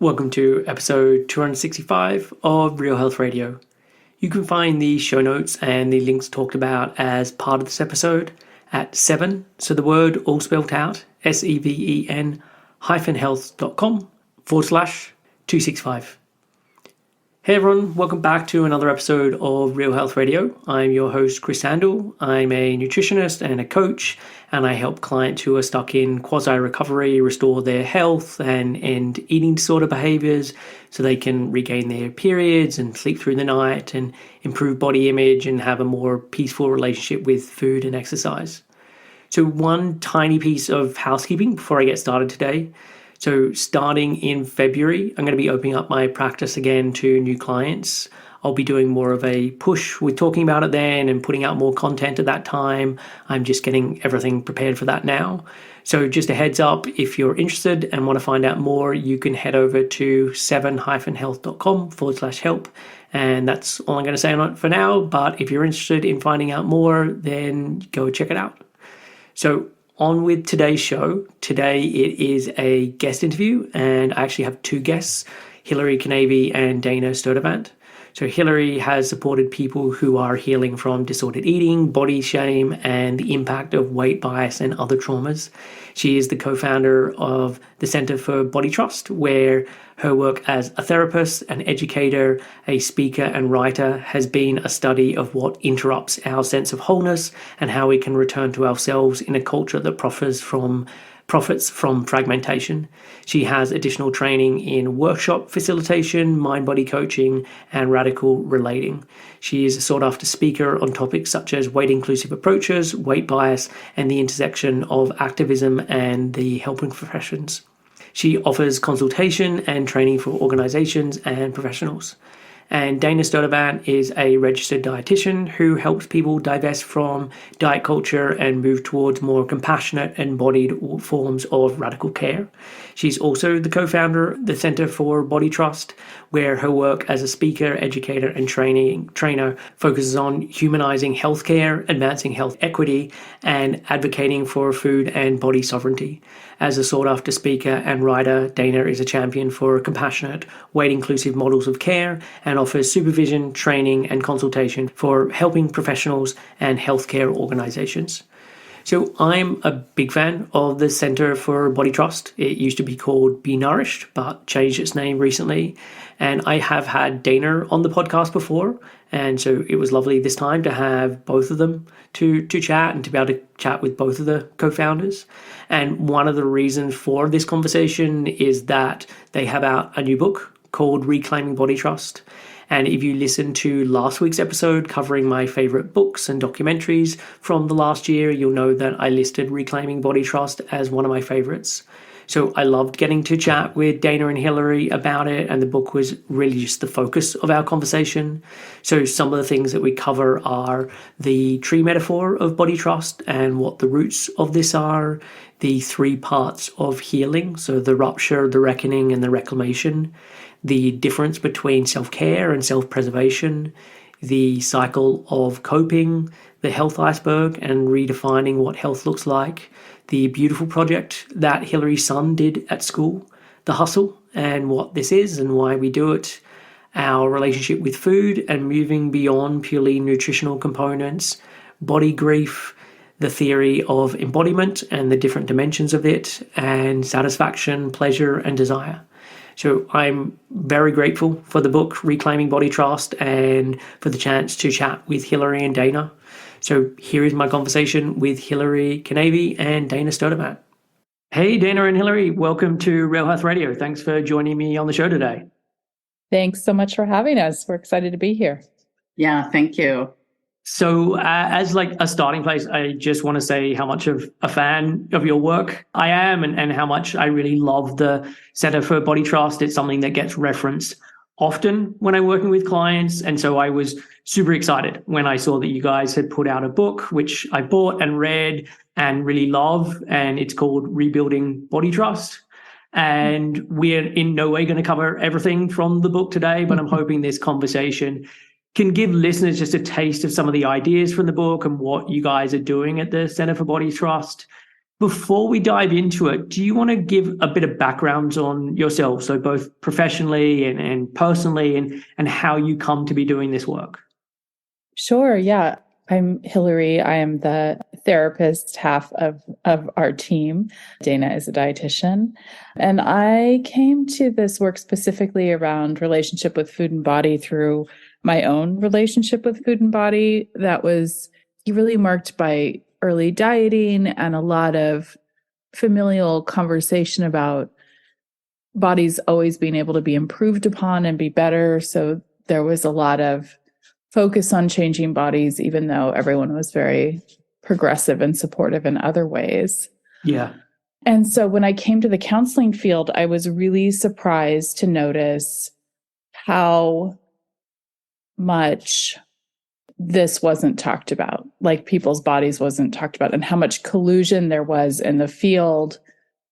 Welcome to episode 265 of Real Health Radio. You can find the show notes and the links talked about as part of this episode at 7, so the word all spelled out, seven-health.com/265. Hey everyone, welcome back to another episode of Real Health Radio. I'm your host, Chris Sandel. I'm a nutritionist and a coach, and I help clients who are stuck in quasi-recovery restore their health and end eating disorder behaviors so they can regain their periods and sleep through the night and improve body image and have a more peaceful relationship with food and exercise. So one tiny piece of housekeeping before I get started today. So starting in February, I'm going to be opening up my practice again to new clients. I'll be doing more of a push with talking about it then and putting out more content at that time. I'm just getting everything prepared for that now. So just a heads up, if you're interested and want to find out more, you can head over to seven-health.com/help. And that's all I'm going to say on it for now. But if you're interested in finding out more, then go check it out. So on with today's show. Today it is a guest interview, and I actually have two guests, Hilary Kinavey and Dana Sturtevant. So Hilary has supported people who are healing from disordered eating, body shame, and the impact of weight bias and other traumas. She is the co-founder of the Center for Body Trust, where her work as a therapist, an educator, a speaker, and writer has been a study of what interrupts our sense of wholeness and how we can return to ourselves in a culture that profits from fragmentation. She has additional training in workshop facilitation, mind-body coaching, and radical relating. She is a sought-after speaker on topics such as weight-inclusive approaches, weight bias, and the intersection of activism and the helping professions. She offers consultation and training for organizations and professionals. And Dana Sturtevant is a registered dietitian who helps people divest from diet culture and move towards more compassionate, embodied forms of radical care. She's also the co-founder of the Center for Body Trust, where her work as a speaker, educator, and trainer focuses on humanizing healthcare, advancing health equity, and advocating for food and body sovereignty. As a sought-after speaker and writer, Dana is a champion for compassionate, weight-inclusive models of care and offers supervision, training, and consultation for helping professionals and healthcare organizations. So I'm a big fan of the Center for Body Trust. It used to be called Be Nourished, but changed its name recently. And I have had Dana on the podcast before. And so it was lovely this time to have both of them to chat and to be able to chat with both of the co-founders. And one of the reasons for this conversation is that they have out a new book called Reclaiming Body Trust. And if you listen to last week's episode covering my favorite books and documentaries from the last year, you'll know that I listed Reclaiming Body Trust as one of my favorites. So I loved getting to chat with Dana and Hilary about it, and the book was really just the focus of our conversation. So some of the things that we cover are the tree metaphor of body trust and what the roots of this are, the 3 parts of healing, so the rupture, the reckoning, and the reclamation, the difference between self-care and self-preservation, the cycle of coping, the health iceberg and redefining what health looks like, the beautiful project that Hilary's son did at school, the hustle and what this is and why we do it, our relationship with food and moving beyond purely nutritional components, body grief, the theory of embodiment and the different dimensions of it, and satisfaction, pleasure, and desire. So I'm very grateful for the book, Reclaiming Body Trust, and for the chance to chat with Hilary and Dana. So here is my conversation with Hilary Kinavey and Dana Sturtevant. Hey, Dana and Hilary, welcome to Real Health Radio. Thanks for joining me on the show today. Thanks so much for having us. We're excited to be here. Yeah, thank you. So as like a starting place, I just want to say how much of a fan of your work I am and how much I really love the Center for Body Trust. It's something that gets referenced often when I'm working with clients. And so I was super excited when I saw that you guys had put out a book, which I bought and read and really love. And it's called Rebuilding Body Trust. And we're in no way going to cover everything from the book today, but I'm hoping this conversation can give listeners just a taste of some of the ideas from the book and what you guys are doing at the Center for Body Trust. Before we dive into it, do you want to give a bit of background on yourself? So both professionally and personally, and how you come to be doing this work? Sure. Yeah. I'm Hilary. I am the therapist half of our team. Dana is a dietitian. And I came to this work specifically around relationship with food and body through my own relationship with food and body that was really marked by early dieting and a lot of familial conversation about bodies always being able to be improved upon and be better. So there was a lot of focus on changing bodies, even though everyone was very progressive and supportive in other ways. Yeah. And so when I came to the counseling field, I was really surprised to notice how much this wasn't talked about, like people's bodies wasn't talked about, and how much collusion there was in the field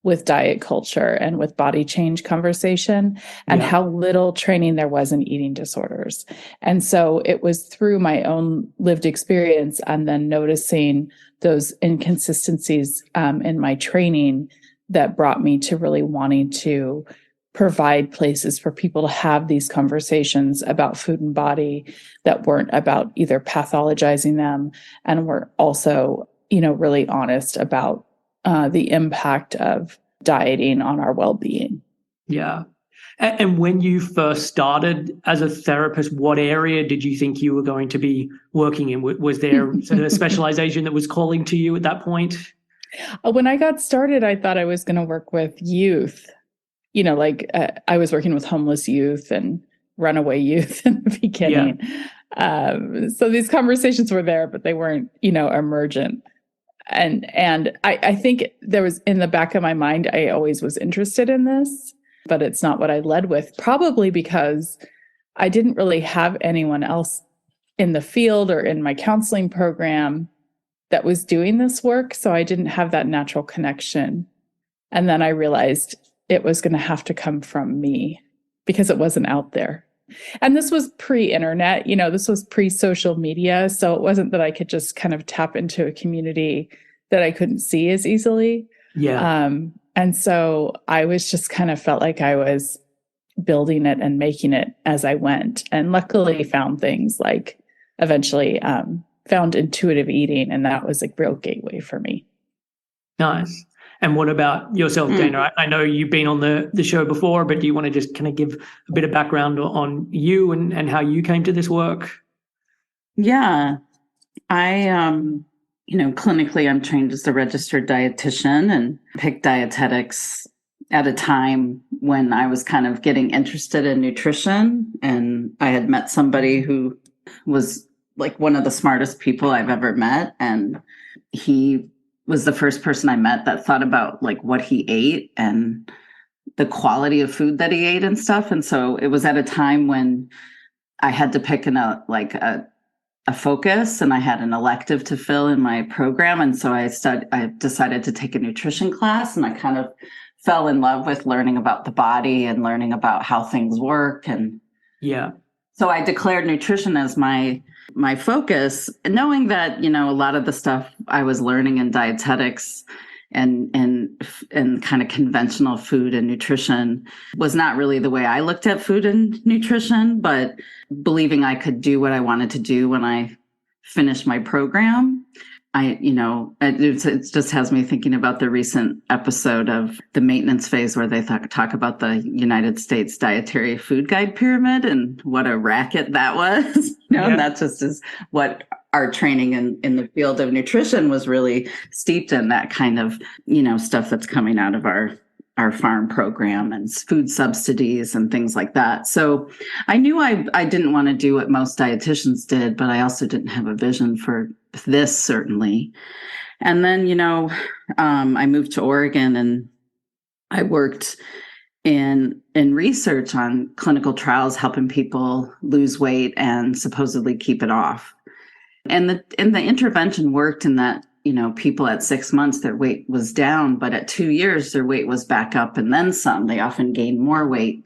with diet culture and with body change conversation, and how little training there was in eating disorders. And so it was through my own lived experience and then noticing those inconsistencies in my training that brought me to really wanting to provide places for people to have these conversations about food and body that weren't about either pathologizing them and were also, really honest about the impact of dieting on our well-being. Yeah. And when you first started as a therapist, what area did you think you were going to be working in? Was there sort of a specialization that was calling to you at that point? When I got started, I thought I was going to work with youth. I was working with homeless youth and runaway youth in the beginning. Yeah. So these conversations were there, but they weren't, emergent. And I think there was in the back of my mind, I always was interested in this, but it's not what I led with, probably because I didn't really have anyone else in the field or in my counseling program that was doing this work. So I didn't have that natural connection. And then I realized it was going to have to come from me because it wasn't out there. And this was pre-internet, this was pre-social media. So it wasn't that I could just kind of tap into a community that I couldn't see as easily. Yeah. And so I was just kind of felt like I was building it and making it as I went. And luckily found things like eventually found intuitive eating. And that was a real gateway for me. Nice. And what about yourself, Dana? I know you've been on the show before, but do you want to just kind of give a bit of background on you and how you came to this work? Yeah, I, clinically, I'm trained as a registered dietitian and picked dietetics at a time when I was kind of getting interested in nutrition. And I had met somebody who was like one of the smartest people I've ever met. And he was the first person I met that thought about like what he ate and the quality of food that he ate and stuff. And so it was at a time when I had to pick a focus, and I had an elective to fill in my program. And so I decided to take a nutrition class, and I kind of fell in love with learning about the body and learning about how things work. And so I declared nutrition as my focus, knowing that, a lot of the stuff I was learning in dietetics and kind of conventional food and nutrition was not really the way I looked at food and nutrition, but believing I could do what I wanted to do when I finished my program. It just has me thinking about the recent episode of The Maintenance Phase where they talk about the United States Dietary Food Guide Pyramid and what a racket that was. And that just is what our training in the field of nutrition was really steeped in, that kind of, stuff that's coming out of our farm program and food subsidies and things like that. So I knew I didn't want to do what most dietitians did, but I also didn't have a vision for this, certainly. And then, I moved to Oregon and I worked in research on clinical trials, helping people lose weight and supposedly keep it off. And the intervention worked in that, people at 6 months, their weight was down, but at 2 years, their weight was back up and then some. They often gained more weight.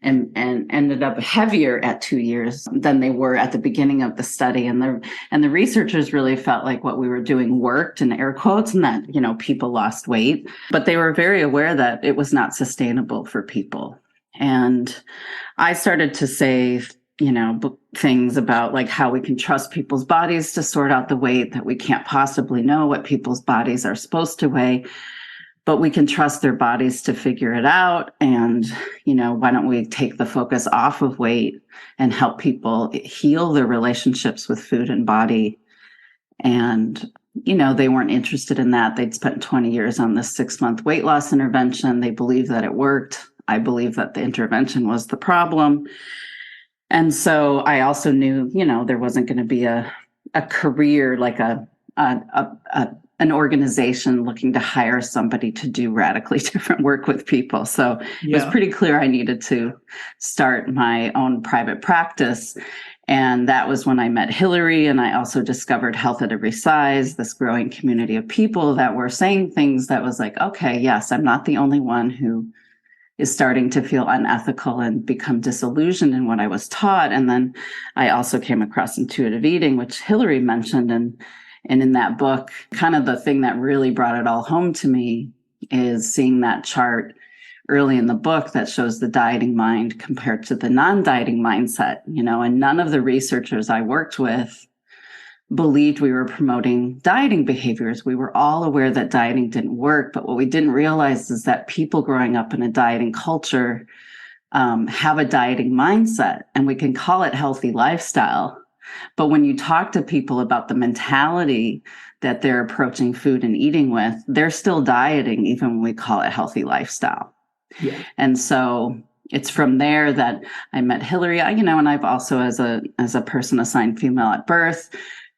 and ended up heavier at 2 years than they were at the beginning of the study. And the researchers really felt like what we were doing worked, in air quotes, and that, people lost weight, but they were very aware that it was not sustainable for people. And I started to say, things about like how we can trust people's bodies to sort out the weight, that we can't possibly know what people's bodies are supposed to weigh, but we can trust their bodies to figure it out. And, why don't we take the focus off of weight and help people heal their relationships with food and body? And, they weren't interested in that. They'd spent 20 years on this 6-month weight loss intervention. They believed that it worked. I believe that the intervention was the problem. And so I also knew, there wasn't going to be a career, like an organization looking to hire somebody to do radically different work with people. So it was pretty clear I needed to start my own private practice. And that was when I met Hilary, and I also discovered Health at Every Size, this growing community of people that were saying things that was like, okay, yes, I'm not the only one who is starting to feel unethical and become disillusioned in what I was taught. And then I also came across intuitive eating, which Hilary mentioned. And in that book, kind of the thing that really brought it all home to me is seeing that chart early in the book that shows the dieting mind compared to the non-dieting mindset, and none of the researchers I worked with believed we were promoting dieting behaviors. We were all aware that dieting didn't work, but what we didn't realize is that people growing up in a dieting culture have a dieting mindset, and we can call it healthy lifestyle. But when you talk to people about the mentality that they're approaching food and eating with, they're still dieting, even when we call it healthy lifestyle. Yeah. And so it's from there that I met Hilary, and I've also, as a person assigned female at birth,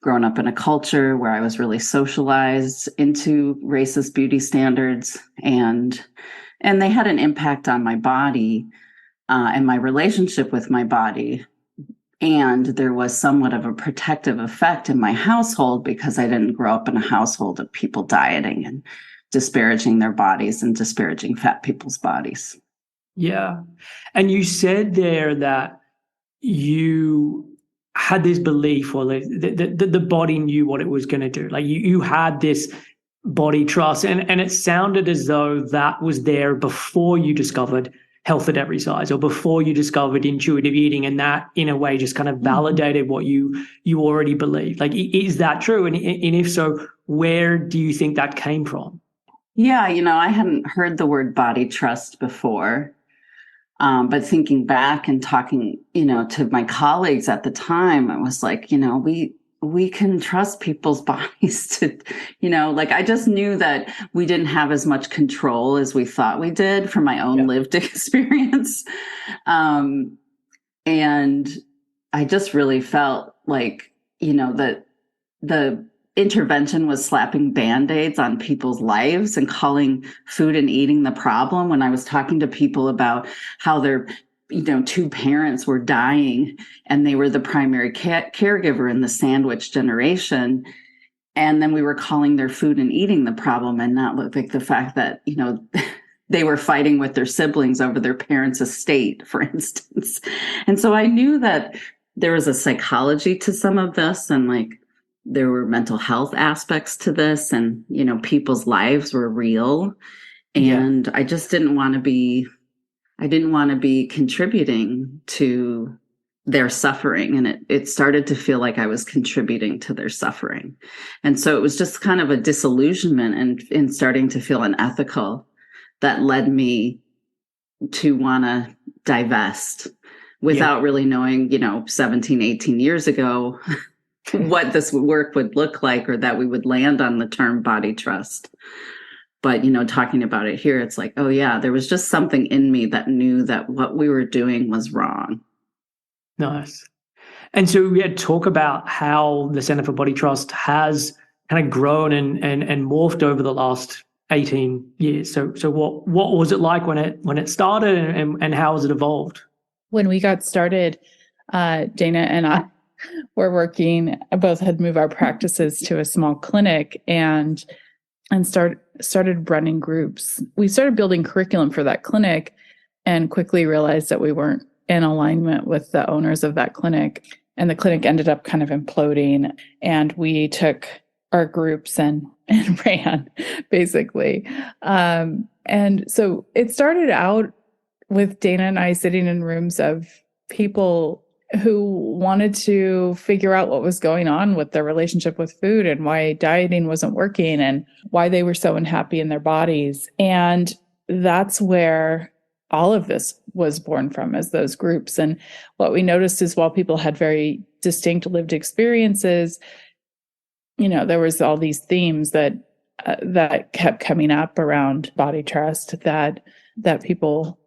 grown up in a culture where I was really socialized into racist beauty standards, and they had an impact on my body and my relationship with my body. And there was somewhat of a protective effect in my household because I didn't grow up in a household of people dieting and disparaging their bodies and disparaging fat people's bodies. Yeah. And you said there that you had this belief, or the body knew what it was going to do. Like you had this body trust, and it sounded as though that was there before you discovered Health at Every Size, or before you discovered intuitive eating, and that in a way just kind of validated what you already believed. Like, is that true? And if so, where do you think that came from? Yeah, I hadn't heard the word body trust before. But thinking back and talking, to my colleagues at the time, I was like, we can trust people's bodies to, I just knew that we didn't have as much control as we thought we did from my own lived experience. And I just really felt like, that the intervention was slapping Band-Aids on people's lives and calling food and eating the problem. When I was talking to people about how their, 2 parents were dying and they were the primary caregiver in the sandwich generation. And then we were calling their food and eating the problem, and not like the fact that, they were fighting with their siblings over their parents' estate, for instance. And so I knew that there was a psychology to some of this, and like, there were mental health aspects to this, and, people's lives were real. And I just didn't want to be contributing to their suffering. And it started to feel like I was contributing to their suffering. And so it was just kind of a disillusionment and starting to feel unethical that led me to want to divest without really knowing, 17, 18 years ago, what this work would look like, or that we would land on the term body trust. But, talking about it here, it's like, oh yeah, there was just something in me that knew that what we were doing was wrong. Nice. And so we had talk about how the Center for Body Trust has kind of grown and morphed over the last 18 years. So what was it like when it started, and how has it evolved? When we got started, Dana and I were working, both had moved our practices to a small clinic and started running groups. We started building curriculum for that clinic, and quickly realized that we weren't in alignment with the owners of that clinic. And the clinic ended up kind of imploding. And we took our groups and ran, basically. And so it started out with Dana and I sitting in rooms of people who wanted to figure out what was going on with their relationship with food and why dieting wasn't working and why they were so unhappy in their bodies. And that's where all of this was born from, as those groups. And what we noticed is while people had very distinct lived experiences, there was all these themes that kept coming up around body trust that people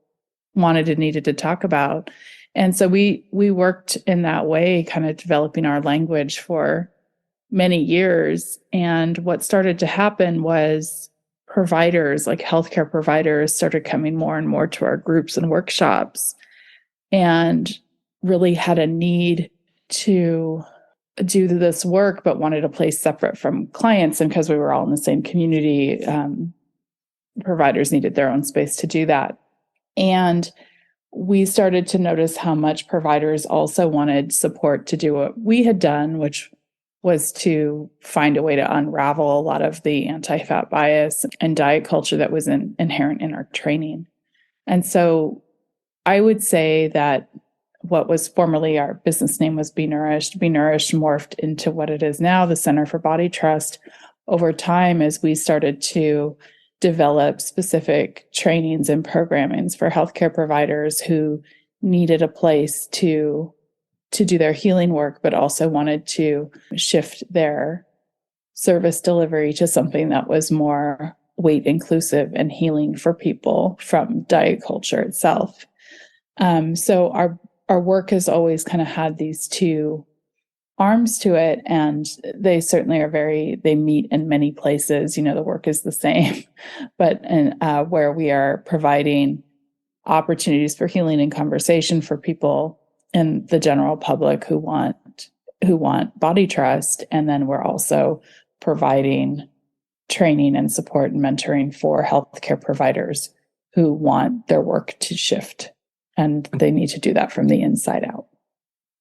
wanted and needed to talk about. And so we worked in that way, kind of developing our language for many years. And what started to happen was providers, like healthcare providers, started coming more and more to our groups and workshops and really had a need to do this work, but wanted a place separate from clients. And because we were all in the same community, providers needed their own space to do that. And we started to notice how much providers also wanted support to do what we had done, which was to find a way to unravel a lot of the anti-fat bias and diet culture that was inherent in our training. And so I would say that what was formerly our business name was Be Nourished. Be Nourished morphed into what it is now, the Center for Body Trust, over time as we started to develop specific trainings and programmings for healthcare providers who needed a place to do their healing work, but also wanted to shift their service delivery to something that was more weight inclusive and healing for people from diet culture itself. So our work has always kind of had these two arms to it, and they certainly are they meet in many places. The work is the same, but where we are providing opportunities for healing and conversation for people in the general public who want body trust. And then we're also providing training and support and mentoring for healthcare providers who want their work to shift, and they need to do that from the inside out.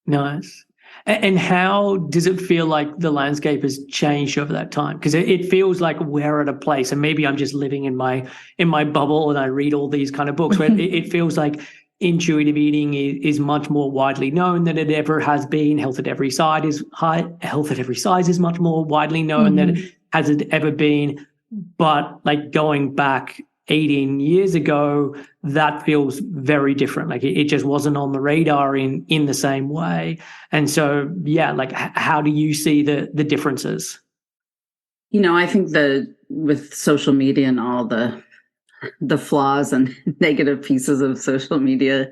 Nice. And how does it feel like the landscape has changed over that time? Because it feels like we're at a place, and maybe I'm just living in my bubble and I read all these kind of books where it feels like intuitive eating is much more widely known than it ever has been. Health at every size is much more widely known than it has ever been. But like going back 18 years ago, that feels very different. Like it just wasn't on the radar in the same way. And so, yeah, like how do you see the differences? I think with social media and all the flaws and negative pieces of social media,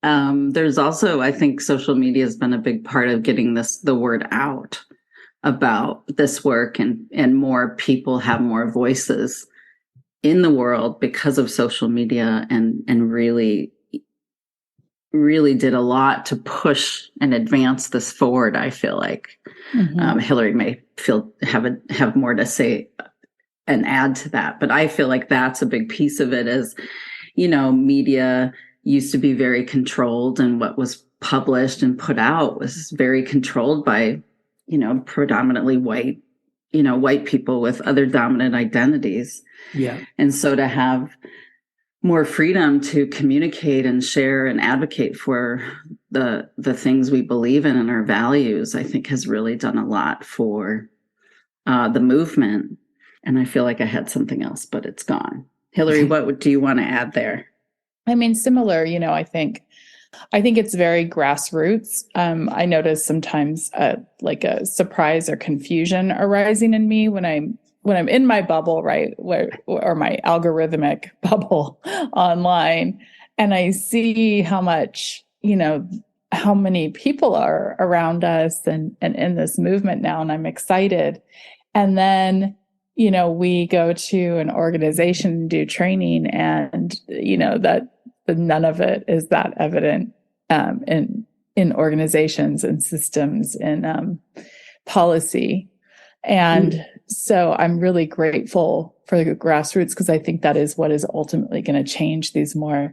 there's also, I think social media has been a big part of getting the word out about this work, and more people have more voices in the world because of social media, and really did a lot to push and advance this forward. I feel like Hilary may have more to say and add to that, but I feel like that's a big piece of it. Is media used to be very controlled, and what was published and put out was very controlled by predominantly white people with other dominant identities. Yeah. And so to have more freedom to communicate and share and advocate for the things we believe in and our values, I think has really done a lot for the movement. And I feel like I had something else, but it's gone. Hilary, what do you want to add there? I mean, similar, I think it's very grassroots. I notice sometimes like a surprise or confusion arising in me when I'm in my bubble, right, or my algorithmic bubble online, and I see how much, how many people are around us and in this movement now, and I'm excited. And then, we go to an organization and do training, and, that none of it is that evident in organizations and systems and policy. And so I'm really grateful for the grassroots, because I think that is what is ultimately going to change these more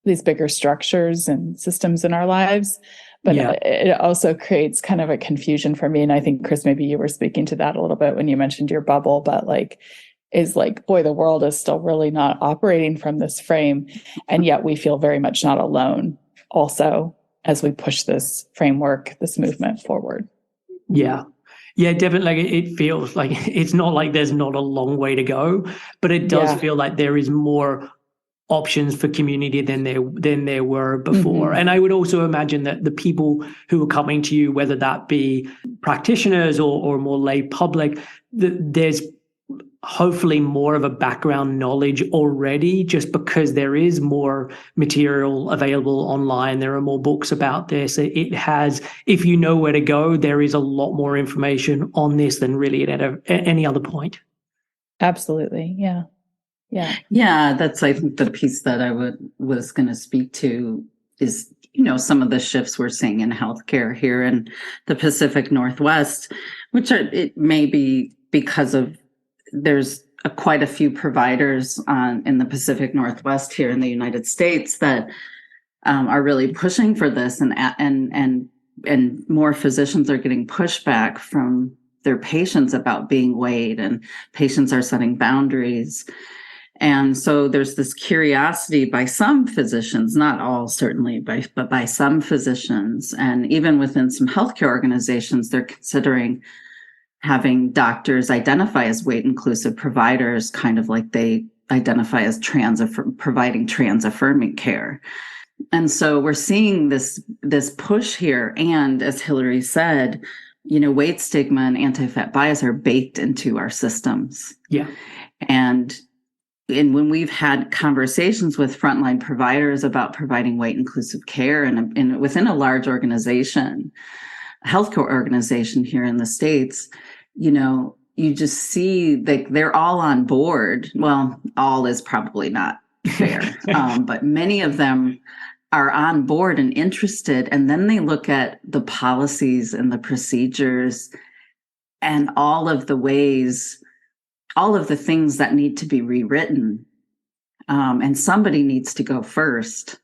these bigger structures and systems in our lives. But it also creates kind of a confusion for me. And I think, Chris, maybe you were speaking to that a little bit when you mentioned your bubble, but boy, the world is still really not operating from this frame. And yet we feel very much not alone also as we push this framework, this movement forward. Yeah. Yeah, definitely. It feels like it's not like there's not a long way to go, but it does feel like there is more options for community than there were before. And I would also imagine that the people who are coming to you, whether that be practitioners or more lay public, there's hopefully more of a background knowledge already, just because there is more material available online. There are more books about this. It has, if you know where to go, there is a lot more information on this than really at any other point. Absolutely. Yeah. Yeah. Yeah. That's, I think, the piece that I was going to speak to is, some of the shifts we're seeing in healthcare here in the Pacific Northwest, which it may be because of there's quite a few providers in the Pacific Northwest here in the United States that are really pushing for this, and more physicians are getting pushback from their patients about being weighed, and patients are setting boundaries. And so there's this curiosity by some physicians, not all certainly, but by some physicians, and even within some healthcare organizations, they're considering having doctors identify as weight-inclusive providers, kind of like they identify as providing trans-affirming care. And so we're seeing this push here. And as Hilary said, weight stigma and anti-fat bias are baked into our systems. Yeah. And when we've had conversations with frontline providers about providing weight-inclusive care and within a large organization, healthcare organization here in the States, you just see they're all on board. Well, all is probably not fair, but many of them are on board and interested. And then they look at the policies and the procedures and all of the things that need to be rewritten. And somebody needs to go first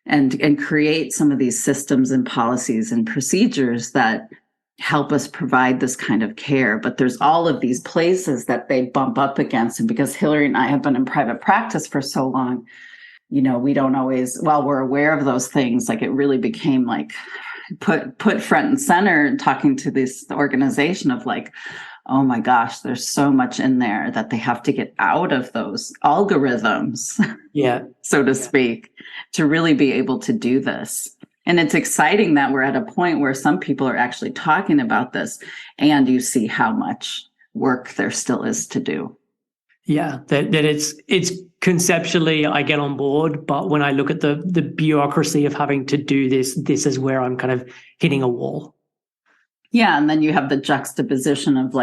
and create some of these systems and policies and procedures that help us provide this kind of care. But there's all of these places that they bump up against. And because Hilary and I have been in private practice for so long, we don't always, while we're aware of those things, it really became put front and center, talking to this organization of oh my gosh, there's so much in there that they have to get out of those algorithms, so to speak, to really be able to do this. And it's exciting that we're at a point where some people are actually talking about this, and you see how much work there still is to do. Yeah, that it's conceptually, I get on board, but when I look at the bureaucracy of having to do this is where I'm kind of hitting a wall. Yeah, and then you have the juxtaposition of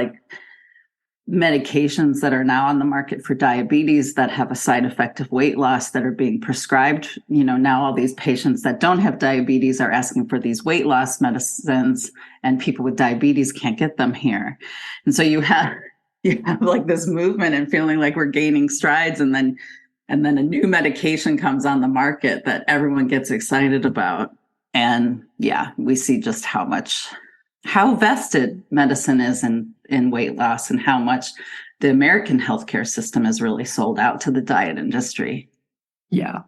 medications that are now on the market for diabetes that have a side effect of weight loss that are being prescribed. Now all these patients that don't have diabetes are asking for these weight loss medicines, and people with diabetes can't get them here. And so you have this movement and feeling like we're gaining strides, and then a new medication comes on the market that everyone gets excited about. And we see just how vested medicine is in weight loss, and how much the American healthcare system is really sold out to the diet industry. Yeah.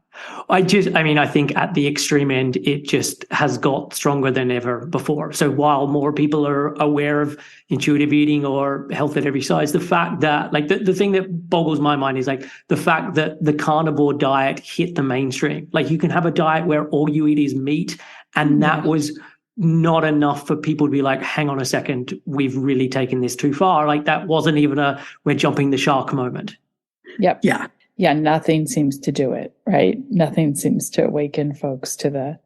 I think at the extreme end, it just has got stronger than ever before. So while more people are aware of intuitive eating or health at every size, the fact that the thing that boggles my mind is the fact that the carnivore diet hit the mainstream. You can have a diet where all you eat is meat, and that was not enough for people to be hang on a second, we've really taken this too far. That wasn't even we're jumping the shark moment. Yep. Yeah. Yeah. Nothing seems to do it, right? Nothing seems to awaken folks to the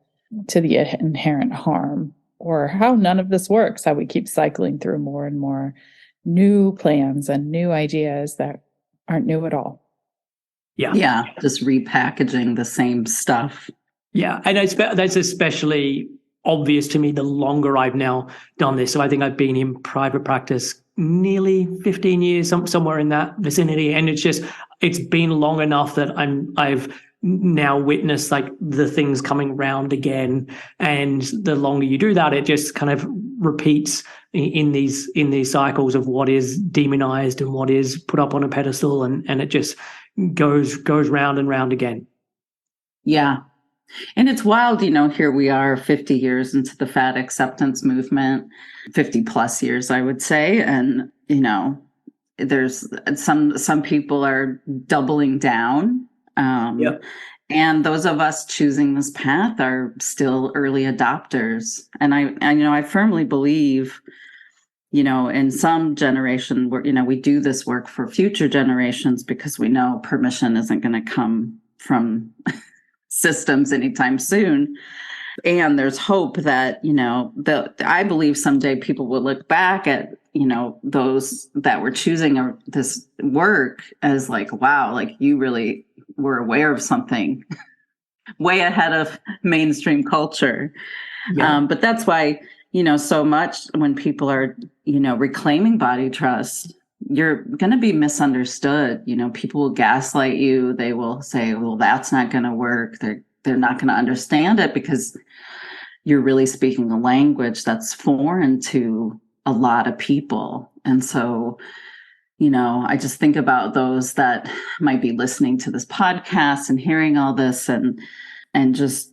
inherent harm, or how none of this works, how we keep cycling through more and more new plans and new ideas that aren't new at all. Yeah. Yeah. Just repackaging the same stuff. Yeah. And that's especially obvious to me the longer I've now done this. So I think I've been in private practice nearly 15 years, somewhere in that vicinity. And it's been long enough that I've now witness like the things coming round again. And the longer you do that, it just kind of repeats in these cycles of what is demonized and what is put up on a pedestal, and it just goes round and round again. Yeah. And it's wild, here we are 50 years into the fat acceptance movement, 50 plus years, I would say. And, there's some people are doubling down. Yep. And those of us choosing this path are still early adopters. And I firmly believe, in some generation where, we do this work for future generations because we know permission isn't going to come from systems anytime soon. And there's hope that, I believe someday people will look back at, those that were choosing this work as like, wow, like you really were aware of something way ahead of mainstream culture. Yeah. But that's why, so much when people are, reclaiming body trust, you're going to be misunderstood. People will gaslight you. They will say, well, that's not going to work. They're not going to understand it because you're really speaking a language that's foreign to a lot of people. And so, I just think about those that might be listening to this podcast and hearing all this and just,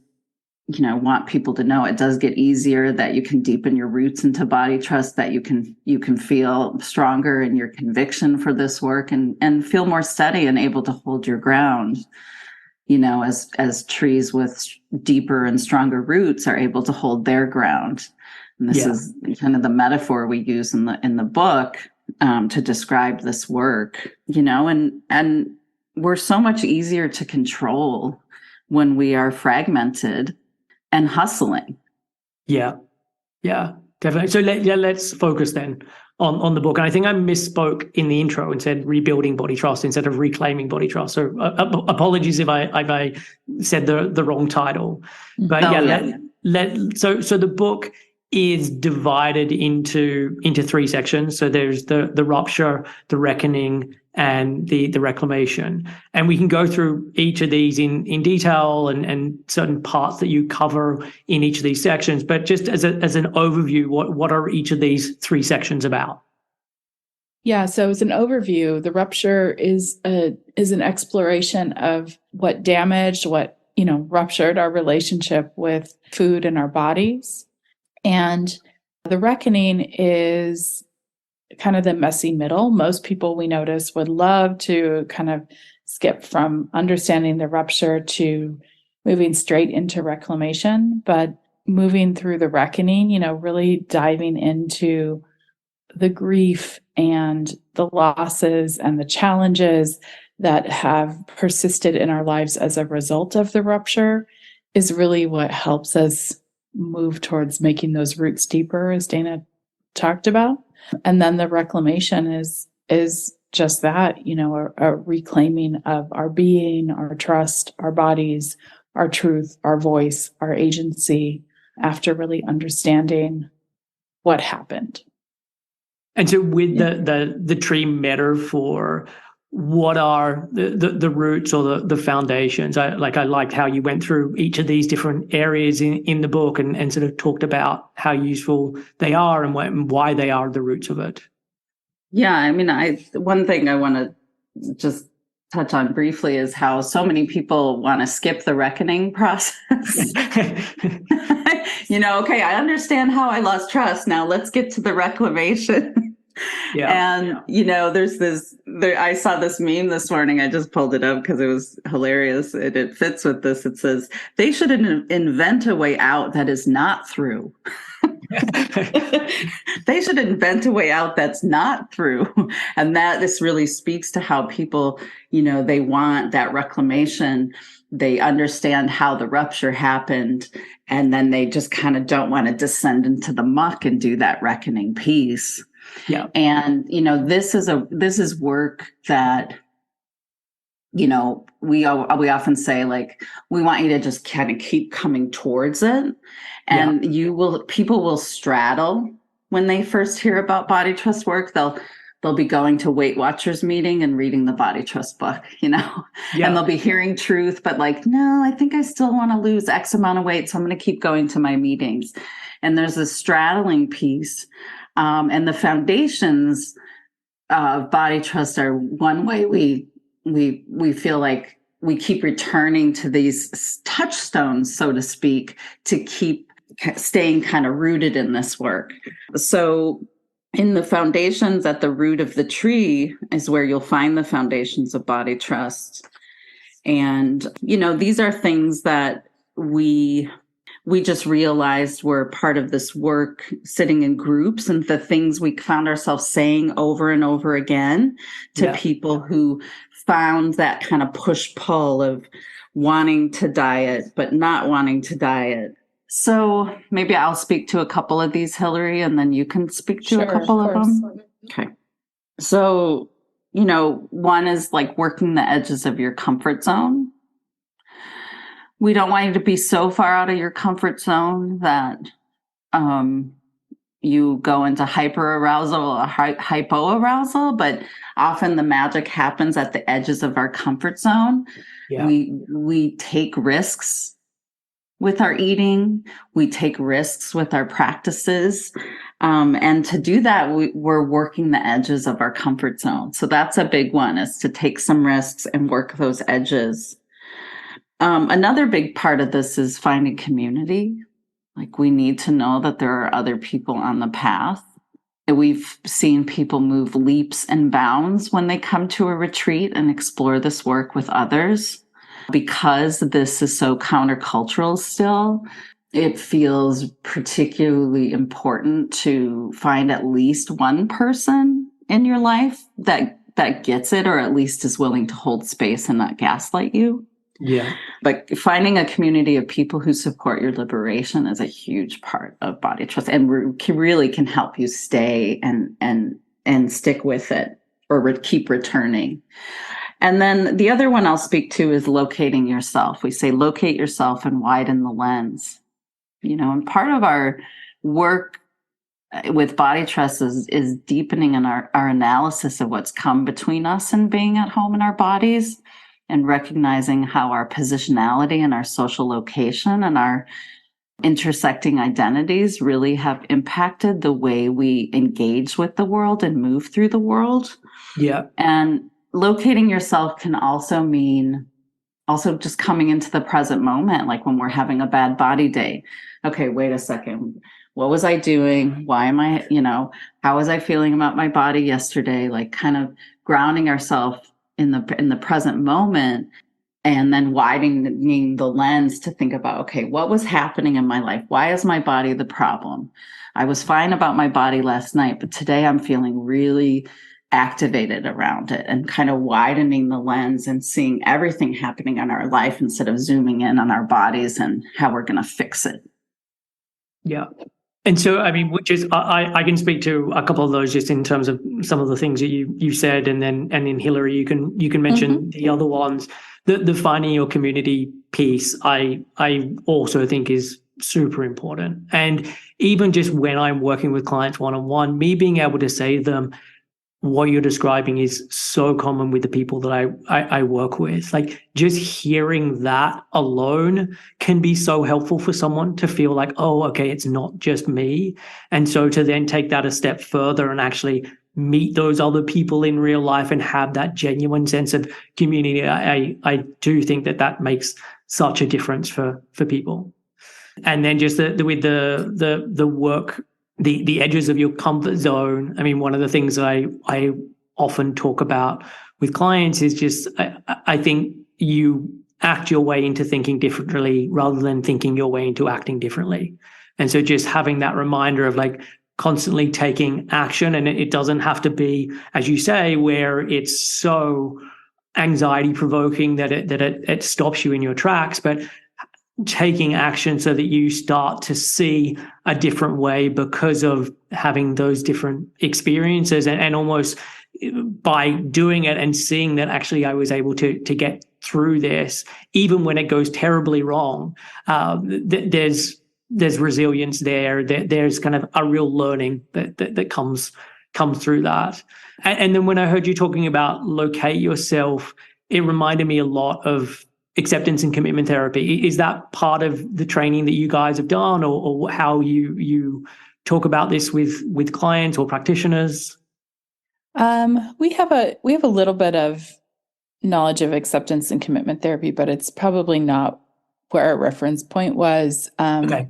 want people to know it does get easier, that you can deepen your roots into body trust, that you can feel stronger in your conviction for this work and feel more steady and able to hold your ground, as trees with deeper and stronger roots are able to hold their ground. And this is kind of the metaphor we use in the book to describe this work, and we're so much easier to control when we are fragmented and hustling. Yeah, definitely. So let's focus then on the book. And I think I misspoke in the intro and said rebuilding body trust instead of reclaiming body trust. So apologies if I said the wrong title. But so the book is divided into three sections. So there's the rupture, the reckoning, and the reclamation. And we can go through each of these in detail and certain parts that you cover in each of these sections. But just as an overview, what are each of these three sections about? Yeah, so as an overview, the rupture is an exploration of what damaged, ruptured our relationship with food and our bodies. And the reckoning is kind of the messy middle. Most people, we notice, would love to kind of skip from understanding the rupture to moving straight into reclamation, but moving through the reckoning, really diving into the grief and the losses and the challenges that have persisted in our lives as a result of the rupture is really what helps us move towards making those roots deeper, as Dana talked about. And then the reclamation is just that, a reclaiming of our being, our trust, our bodies, our truth, our voice, our agency, after really understanding what happened. And so with the tree metaphor, what are the roots or the foundations? I liked how you went through each of these different areas in the book and sort of talked about how useful they are and why they are the roots of it. Yeah, I mean, one thing I want to just touch on briefly is how so many people want to skip the reckoning process. Okay, I understand how I lost trust. Now let's get to the reclamation. I saw this meme this morning. I just pulled it up because it was hilarious. It fits with this. It says, they should invent a way out that is not through. They should invent a way out that's not through. And this really speaks to how people, they want that reclamation. They understand how the rupture happened. And then they just kind of don't want to descend into the muck and do that reckoning piece. Yeah. And, this is work that, we often say, like, we want you to just kind of keep coming towards it. And people will straddle when they first hear about body trust work. they'll be going to Weight Watchers meeting and reading the Body Trust book, and they'll be hearing truth, but like, no, I think I still want to lose X amount of weight, so I'm going to keep going to my meetings. And there's a straddling piece, and the foundations of Body Trust are one way we feel like we keep returning to these touchstones, so to speak, to keep staying kind of rooted in this work. So in the foundations, at the root of the tree is where you'll find the foundations of Body Trust. And, these are things that we just realized were part of this work, sitting in groups, and the things we found ourselves saying over and over again to people who found that kind of push-pull of wanting to diet, but not wanting to diet. So maybe I'll speak to a couple of these, Hilary, and then you can speak to a couple of them. Okay. So, one is like working the edges of your comfort zone. We don't want you to be so far out of your comfort zone that you go into hyperarousal or hypoarousal, but often the magic happens at the edges of our comfort zone. Yeah. We take risks with our eating. We take risks with our practices. And to do that, we're working the edges of our comfort zone. So that's a big one, is to take some risks and work those edges. Another big part of this is finding community. Like, we need to know that there are other people on the path. We've seen people move leaps and bounds when they come to a retreat and explore this work with others. Because this is so countercultural still, it feels particularly important to find at least one person in your life that gets it, or at least is willing to hold space and not gaslight you. Yeah. But finding a community of people who support your liberation is a huge part of Body Trust, and really can help you stay and stick with it, or keep returning. And then the other one I'll speak to is locating yourself. We say locate yourself and widen the lens. And part of our work with Body Trust is deepening in our analysis of what's come between us and being at home in our bodies, and recognizing how our positionality and our social location and our intersecting identities really have impacted the way we engage with the world and move through the world. Yeah. And locating yourself can also mean just coming into the present moment, like when we're having a bad body day. Okay, wait a second. What was I doing? Why am I, how was I feeling about my body yesterday? Like, kind of grounding ourselves in the present moment, and then widening the lens to think about, okay, what was happening in my life? Why is my body the problem? I was fine about my body last night, but today I'm feeling really activated around it, and kind of widening the lens and seeing everything happening in our life instead of zooming in on our bodies and how we're going to fix it. Yeah. And so, which is, I can speak to a couple of those just in terms of some of the things that you said, and then Hilary, you can mention the other ones. The finding your community piece, I also think is super important. And even just when I'm working with clients one-on-one, me being able to say to them, what you're describing is so common with the people that I work with. Like, just hearing that alone can be so helpful for someone to feel like, oh, okay, it's not just me. And so to then take that a step further and actually meet those other people in real life and have that genuine sense of community, I do think that makes such a difference for people. And then just with the work, the edges of your comfort zone. One of the things I often talk about with clients is just, I think you act your way into thinking differently rather than thinking your way into acting differently. And so just having that reminder of like constantly taking action, and it doesn't have to be, as you say, where it's so anxiety provoking that it stops you in your tracks, but taking action so that you start to see a different way because of having those different experiences, and almost by doing it and seeing that actually I was able to get through this, even when it goes terribly wrong, there's resilience there. There's kind of a real learning that comes come through that. And then when I heard you talking about locate yourself, it reminded me a lot of acceptance and commitment therapy. Is that part of the training that you guys have done, or how you talk about this with clients or practitioners? We have a little bit of knowledge of acceptance and commitment therapy, but it's probably not where our reference point was. Okay.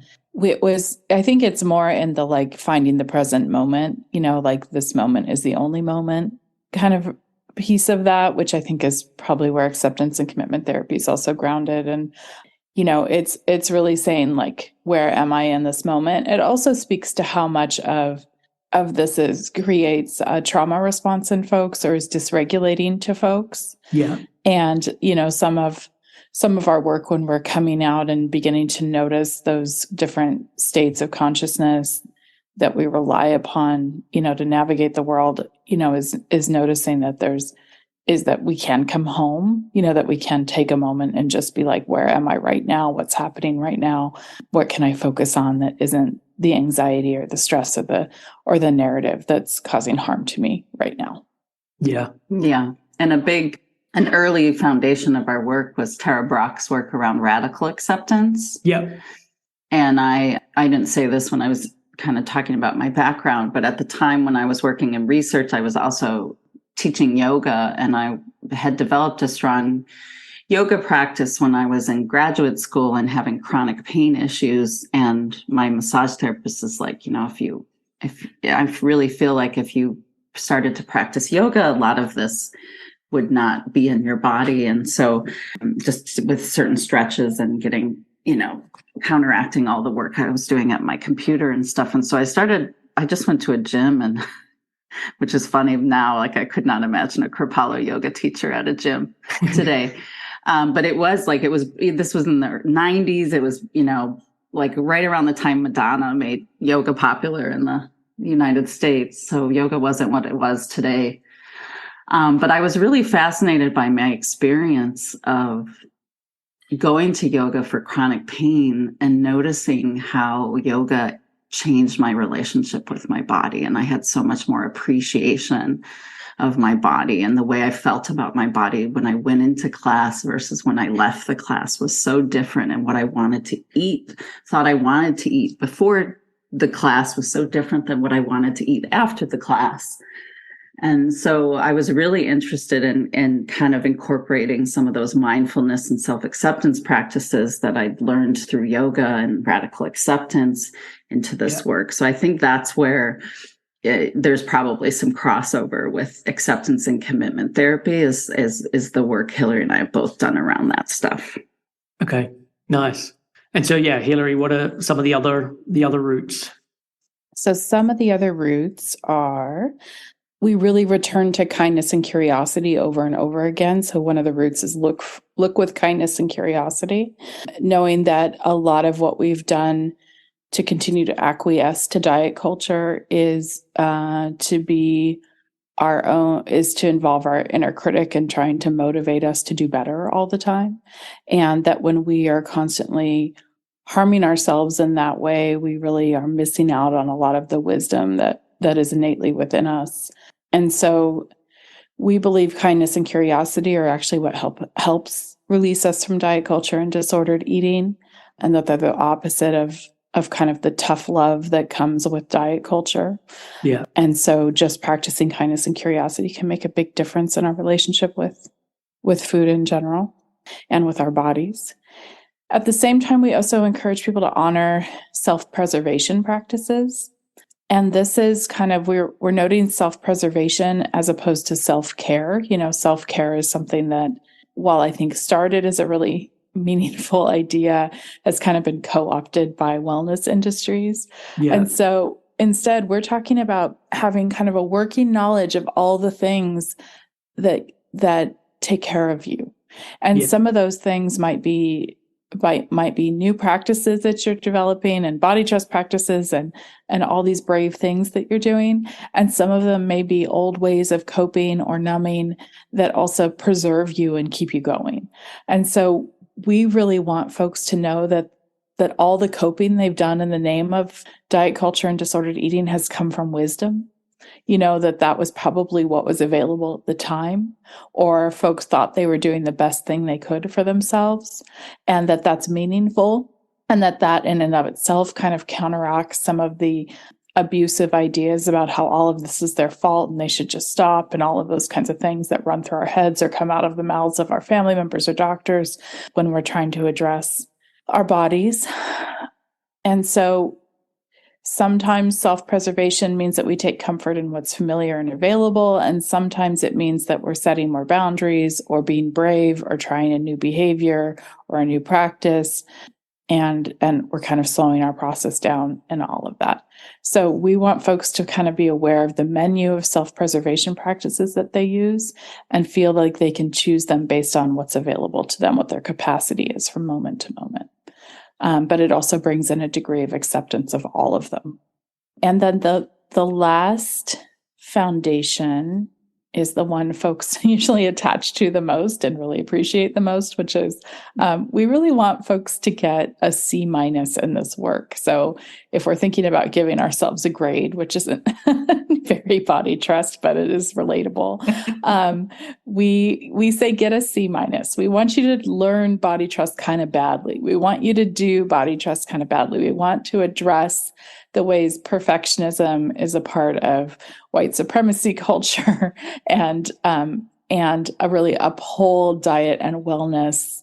I think it's more in the like finding the present moment, like this moment is the only moment kind of piece of that, which I think is probably where acceptance and commitment therapy is also grounded. And, it's really saying like, where am I in this moment? It also speaks to how much of this creates a trauma response in folks or is dysregulating to folks. Yeah. And, some of our work when we're coming out and beginning to notice those different states of consciousness that we rely upon, to navigate the world, is noticing that that we can come home, that we can take a moment and just be like, where am I right now? What's happening right now? What can I focus on that isn't the anxiety or the stress or the narrative that's causing harm to me right now? Yeah. Yeah. And an early foundation of our work was Tara Brach's work around radical acceptance. Yep. And I didn't say this when I was kind of talking about my background, but at the time when I was working in research, I was also teaching yoga, and I had developed a strong yoga practice when I was in graduate school and having chronic pain issues. And my massage therapist is like, if I really feel like if you started to practice yoga, a lot of this would not be in your body. And so just with certain stretches and getting, counteracting all the work I was doing at my computer and stuff. And so I just went to a gym, and which is funny now, like I could not imagine a Kripalu yoga teacher at a gym today. But this was in the 90s. It was, like right around the time Madonna made yoga popular in the United States. So yoga wasn't what it was today. But I was really fascinated by my experience of going to yoga for chronic pain and noticing how yoga changed my relationship with my body. And I had so much more appreciation of my body, and the way I felt about my body when I went into class versus when I left the class was so different. And what I wanted to eat, thought I wanted to eat before the class was so different than what I wanted to eat after the class. And so I was really interested in kind of incorporating some of those mindfulness and self-acceptance practices that I'd learned through yoga and radical acceptance into this work. So I think that's where there's probably some crossover with acceptance and commitment therapy is the work Hilary and I have both done around that stuff. Okay, nice. And so, Hilary, what are some of the other roots? So some of the other roots are, we really return to kindness and curiosity over and over again. So one of the roots is look with kindness and curiosity, knowing that a lot of what we've done to continue to acquiesce to diet culture is to involve our inner critic and trying to motivate us to do better all the time. And that when we are constantly harming ourselves in that way, we really are missing out on a lot of the wisdom that is innately within us. And so we believe kindness and curiosity are actually what helps release us from diet culture and disordered eating, and that they're the opposite of kind of the tough love that comes with diet culture. Yeah. And so just practicing kindness and curiosity can make a big difference in our relationship with food in general and with our bodies. At the same time, we also encourage people to honor self-preservation practices. And this is kind of, we're noting self-preservation as opposed to self-care. Self-care is something that, while I think started as a really meaningful idea, has kind of been co-opted by wellness industries. Yeah. And so instead, we're talking about having kind of a working knowledge of all the things that take care of you. And some of those things might be new practices that you're developing, and body trust practices and all these brave things that you're doing. And some of them may be old ways of coping or numbing that also preserve you and keep you going. And so we really want folks to know that all the coping they've done in the name of diet culture and disordered eating has come from wisdom. that was probably what was available at the time, or folks thought they were doing the best thing they could for themselves, and that's meaningful, and that in and of itself kind of counteracts some of the abusive ideas about how all of this is their fault and they should just stop, and all of those kinds of things that run through our heads or come out of the mouths of our family members or doctors when we're trying to address our bodies. And so sometimes self-preservation means that we take comfort in what's familiar and available, and sometimes it means that we're setting more boundaries or being brave or trying a new behavior or a new practice, and we're kind of slowing our process down and all of that. So we want folks to kind of be aware of the menu of self-preservation practices that they use and feel like they can choose them based on what's available to them, what their capacity is from moment to moment. But it also brings in a degree of acceptance of all of them. And then the last foundation is the one folks usually attach to the most and really appreciate the most, which is we really want folks to get a C- in this work. So if we're thinking about giving ourselves a grade, which isn't very body trust, but it is relatable, we say get a C-. We want you to learn body trust kind of badly. We want you to do body trust kind of badly. We want to address the ways perfectionism is a part of white supremacy culture and really uphold diet and wellness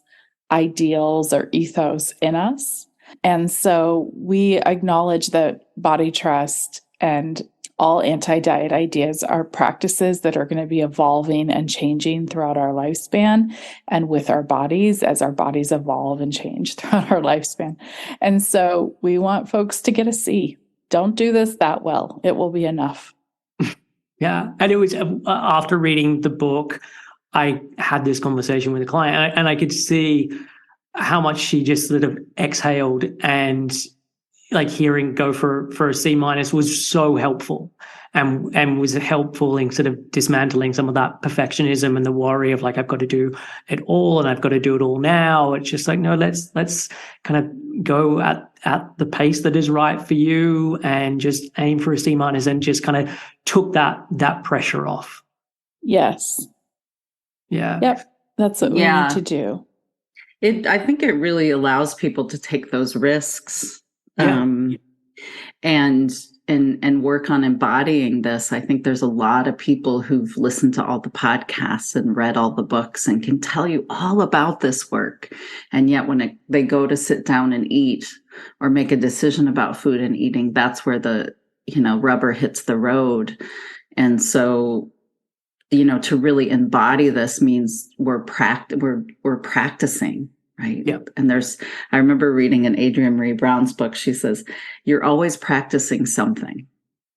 ideals or ethos in us. And so we acknowledge that body trust and all anti-diet ideas are practices that are going to be evolving and changing throughout our lifespan and with our bodies as our bodies evolve and change throughout our lifespan. And so we want folks to get a C. Don't do this that well. It will be enough. Yeah. And it was after reading the book, I had this conversation with a client and I could see how much she just sort of exhaled, and like hearing go for a C- was so helpful and was helpful in sort of dismantling some of that perfectionism and the worry of like, I've got to do it all and I've got to do it all now. It's just like, no, let's kind of go at the pace that is right for you and just aim for a C- and just kind of took that pressure off. Yes. Yeah. Yep. That's what we need to do. I think it really allows people to take those risks. Yeah. And work on embodying this. I think there's a lot of people who've listened to all the podcasts and read all the books and can tell you all about this work. And yet when they go to sit down and eat or make a decision about food and eating, that's where the, rubber hits the road. And so, to really embody this means we're practicing. Right. Yep. And I remember reading in Adrienne Marie Brown's book, she says, you're always practicing something.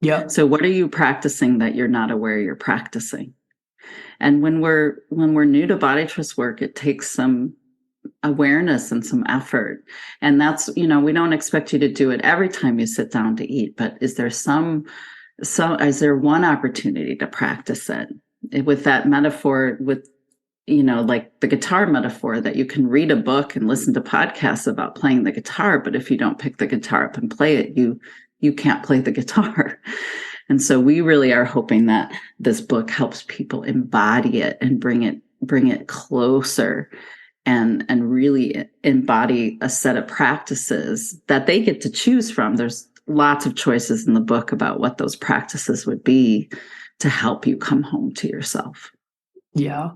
Yeah. So what are you practicing that you're not aware you're practicing? And when we're new to body trust work, it takes some awareness and some effort. And that's, we don't expect you to do it every time you sit down to eat, but is there is there one opportunity to practice it? With that metaphor, with like the guitar metaphor, that you can read a book and listen to podcasts about playing the guitar, but if you don't pick the guitar up and play it, you can't play the guitar. And so we really are hoping that this book helps people embody it and bring it closer and really embody a set of practices that they get to choose from. There's lots of choices in the book about what those practices would be to help you come home to yourself. Yeah.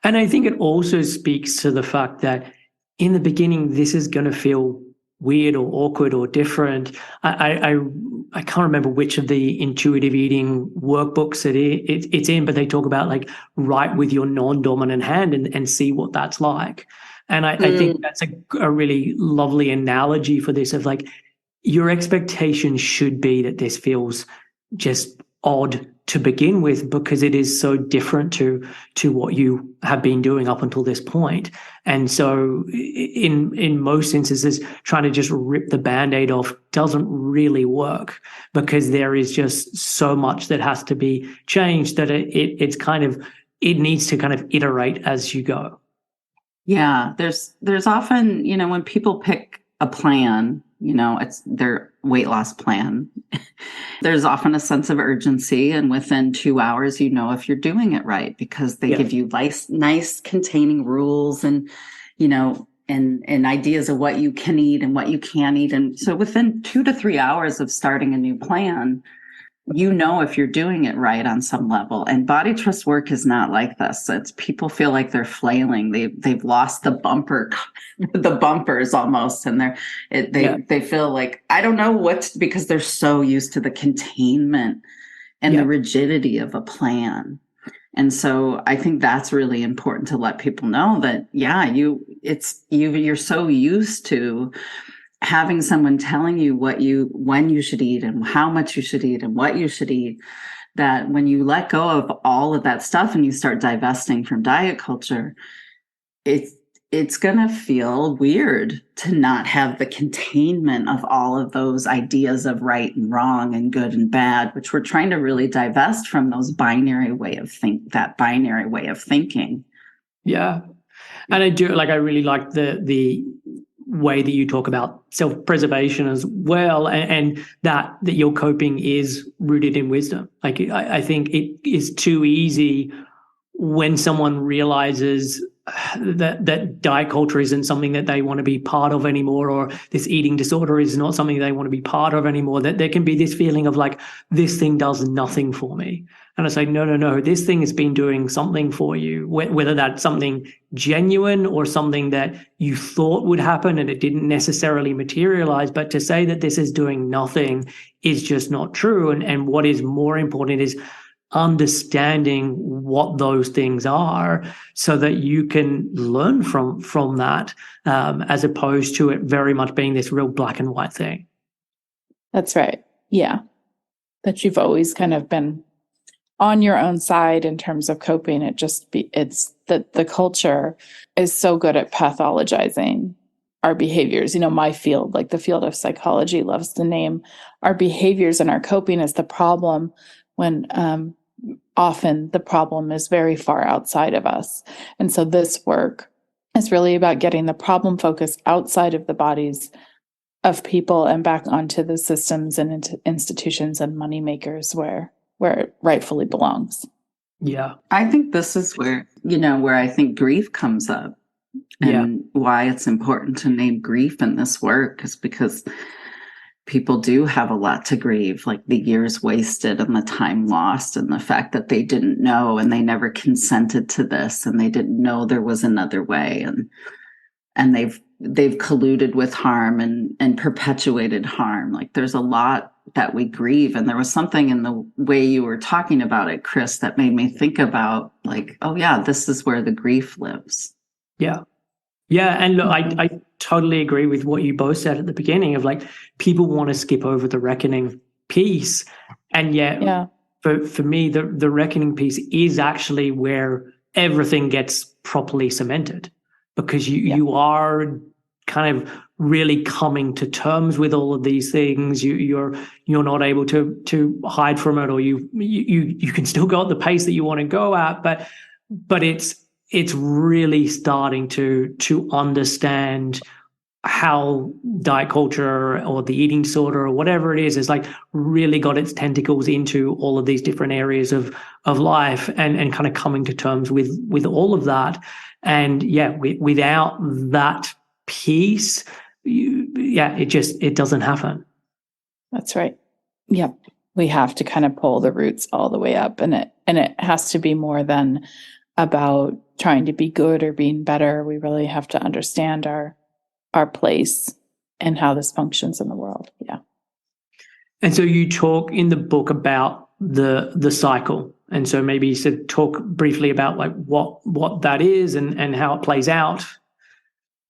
And I think it also speaks to the fact that in the beginning, this is going to feel weird or awkward or different. I can't remember which of the intuitive eating workbooks it's in, but they talk about like write with your non-dominant hand and see what that's like. And I think that's a really lovely analogy for this, of like your expectation should be that this feels just odd to begin with, because it is so different to what you have been doing up until this point. And so in most instances, trying to just rip the Band-Aid off doesn't really work, because there is just so much that has to be changed that it needs to kind of iterate as you go. Yeah, there's often, when people pick a plan, it's their weight loss plan, There's often a sense of urgency, and within 2 hours, you know if you're doing it right, because they give you nice containing rules and, and ideas of what you can eat and what you can't eat. And so within 2 to 3 hours of starting a new plan, you know if you're doing it right on some level. And body trust work is not like this. It's people feel like they're flailing. They've lost the bumpers almost, and they feel like, I don't know because they're so used to the containment and the rigidity of a plan. And so I think that's really important to let people know that, you're so used to having someone telling you when you should eat and how much you should eat and what you should eat, that when you let go of all of that stuff and you start divesting from diet culture, it's going to feel weird to not have the containment of all of those ideas of right and wrong and good and bad, which we're trying to really divest from that binary way of thinking. Yeah. And I really like the way that you talk about self-preservation as well, and that your coping is rooted in wisdom. Like, I think it is too easy when someone realizes that diet culture isn't something that they want to be part of anymore, or this eating disorder is not something they want to be part of anymore, that there can be this feeling of like, this thing does nothing for me. And I say, no, this thing has been doing something for you, whether that's something genuine or something that you thought would happen and it didn't necessarily materialize. But to say that this is doing nothing is just not true. And what is more important is understanding what those things are so that you can learn from that, as opposed to it very much being this real black and white thing. That's right. Yeah. That you've always kind of been on your own side in terms of coping. It's that the culture is so good at pathologizing our behaviors. My field, like the field of psychology, loves to name our behaviors and our coping as the problem, when often the problem is very far outside of us. And so this work is really about getting the problem focus outside of the bodies of people and back onto the systems and into institutions and money makers where it rightfully belongs. Yeah. I think this is where I think grief comes up, and why it's important to name grief in this work is because people do have a lot to grieve, like the years wasted and the time lost and the fact that they didn't know and they never consented to this and they didn't know there was another way, and they've colluded with harm and perpetuated harm. Like, there's a lot that we grieve. And there was something in the way you were talking about it, Chris, that made me think about, like, oh yeah, this is where the grief lives. Yeah. Yeah. And look, I totally agree with what you both said at the beginning of, like, people want to skip over the reckoning piece. And yet for me, the reckoning piece is actually where everything gets properly cemented, because you are kind of really coming to terms with all of these things. You're not able to hide from it, or you can still go at the pace that you want to go at, but it's really starting to understand how diet culture or the eating disorder or whatever it is like really got its tentacles into all of these different areas of life, and kind of coming to terms with all of that. And without that piece, it doesn't happen. That's right. Yep. We have to kind of pull the roots all the way up, and it has to be more than about trying to be good or being better. We really have to understand our place and how this functions in the world. Yeah. And so you talk in the book about the cycle. And so maybe you should talk briefly about like what that is and how it plays out.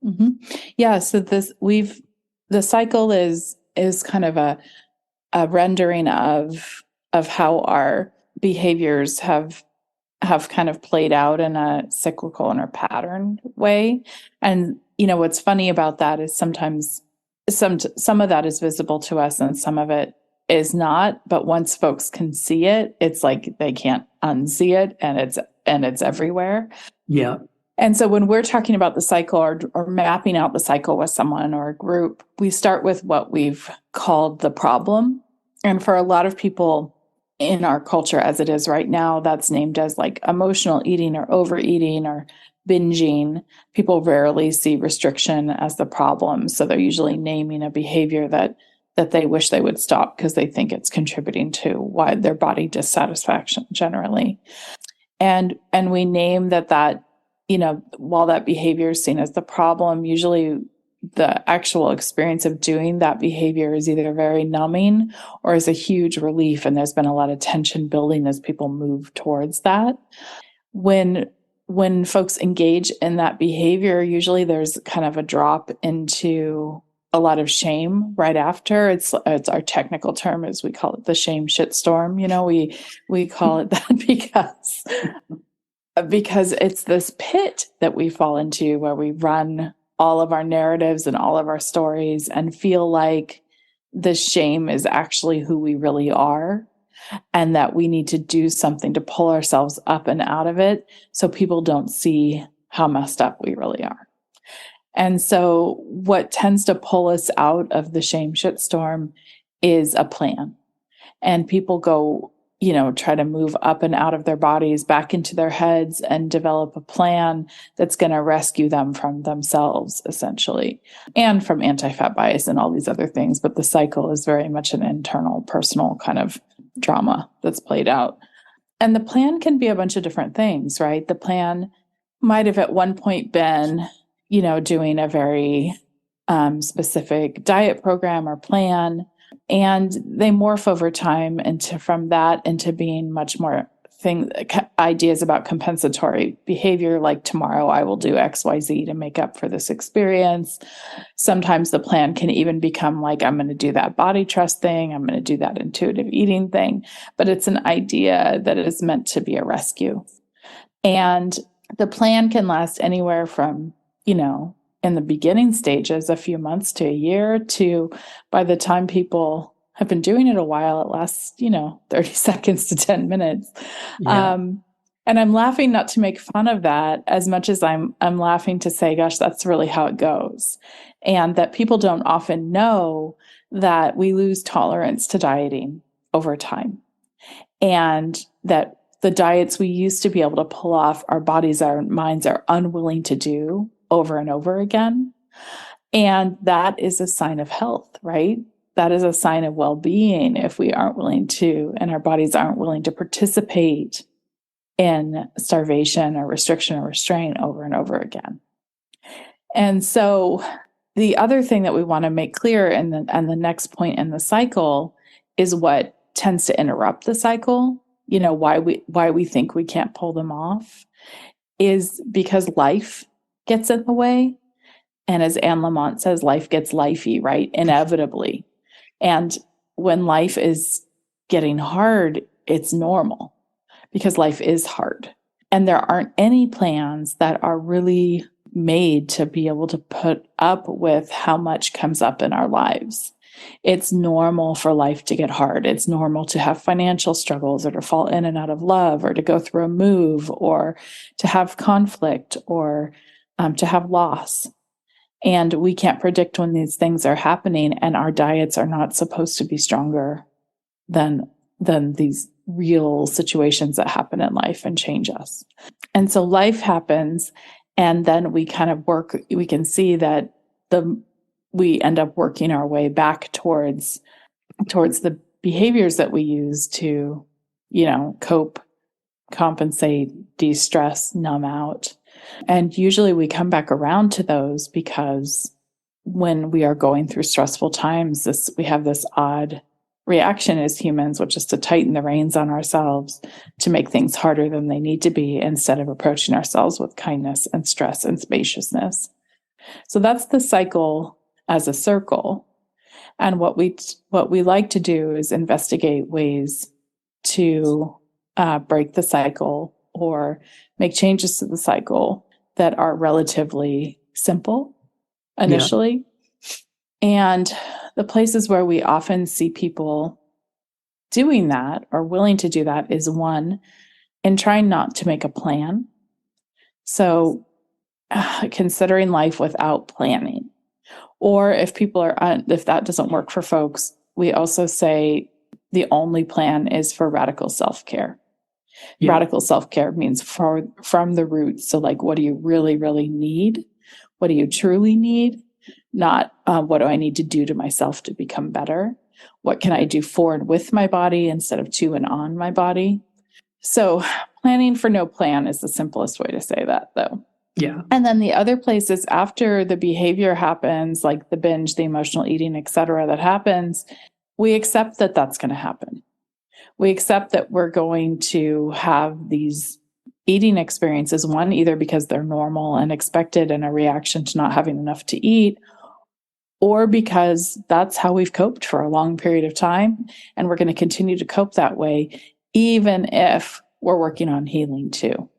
Mm-hmm. Yeah. So the cycle is kind of a rendering of how our behaviors have kind of played out in a cyclical and a pattern way. And what's funny about that is sometimes some of that is visible to us and some of it is not. But once folks can see it, it's like they can't unsee it, and it's everywhere. Yeah. And so when we're talking about the cycle or mapping out the cycle with someone or a group, we start with what we've called the problem. And for a lot of people in our culture as it is right now, that's named as like emotional eating or overeating or binging. People rarely see restriction as the problem. So they're usually naming a behavior that they wish they would stop because they think it's contributing to why their body dissatisfaction generally. And we name that, while that behavior is seen as the problem, usually the actual experience of doing that behavior is either very numbing or is a huge relief. And there's been a lot of tension building as people move towards that. When folks engage in that behavior, usually there's kind of a drop into a lot of shame right after. It's our technical term, as we call it, the shame shitstorm. We call it that because it's this pit that we fall into where we run all of our narratives and all of our stories and feel like the shame is actually who we really are, and that we need to do something to pull ourselves up and out of it so people don't see how messed up we really are. And so what tends to pull us out of the shame shitstorm is a plan. And people go, try to move up and out of their bodies, back into their heads, and develop a plan that's going to rescue them from themselves, essentially, and from anti-fat bias and all these other things. But the cycle is very much an internal, personal kind of drama that's played out. And the plan can be a bunch of different things, right? The plan might have at one point been, doing a very specific diet program or plan. And they morph over time from that into being much more ideas about compensatory behavior, like tomorrow I will do XYZ to make up for this experience. Sometimes the plan can even become like, I'm going to do that body trust thing, I'm going to do that intuitive eating thing, but it's an idea that is meant to be a rescue. And the plan can last anywhere from, in the beginning stages, a few months to a year, to by the time people have been doing it a while, it lasts, 30 seconds to 10 minutes. Yeah. And I'm laughing not to make fun of that as much as I'm laughing to say, gosh, that's really how it goes. And that people don't often know that we lose tolerance to dieting over time. And that the diets we used to be able to pull off, our bodies, our minds are unwilling to do over and over again. And that is a sign of health, right? That is a sign of well-being if we aren't willing to, and our bodies aren't willing to participate in starvation or restriction or restraint over and over again. And so the other thing that we want to make clear and the next point in the cycle is what tends to interrupt the cycle, why we think we can't pull them off, is because life gets in the way. And as Anne Lamott says, life gets lifey, right? Inevitably. And when life is getting hard, it's normal because life is hard. And there aren't any plans that are really made to be able to put up with how much comes up in our lives. It's normal for life to get hard. It's normal to have financial struggles or to fall in and out of love or to go through a move or to have conflict or to have loss. And we can't predict when these things are happening, and our diets are not supposed to be stronger than these real situations that happen in life and change us. And so life happens, and then we kind of we can see that we end up working our way back towards the behaviors that we use to, cope, compensate, de-stress, numb out. And usually we come back around to those because when we are going through stressful times, we have this odd reaction as humans, which is to tighten the reins on ourselves, to make things harder than they need to be, instead of approaching ourselves with kindness and stress and spaciousness. So that's the cycle as a circle. And what we like to do is investigate ways to break the cycle or make changes to the cycle that are relatively simple initially. Yeah. And the places where we often see people doing that or willing to do that is, one, in trying not to make a plan. So considering life without planning. Or if that doesn't work for folks, we also say the only plan is for radical self-care. Yeah. Radical self-care means from the roots. So like, what do you really, really need? What do you truly need? Not what do I need to do to myself to become better? What can I do for and with my body instead of to and on my body? So planning for no plan is the simplest way to say that, though. Yeah. And then the other place is after the behavior happens, like the binge, the emotional eating, et cetera, that happens, we accept that that's going to happen. We accept that we're going to have these eating experiences, one, either because they're normal and expected and a reaction to not having enough to eat, or because that's how we've coped for a long period of time. And we're going to continue to cope that way, even if we're working on healing too.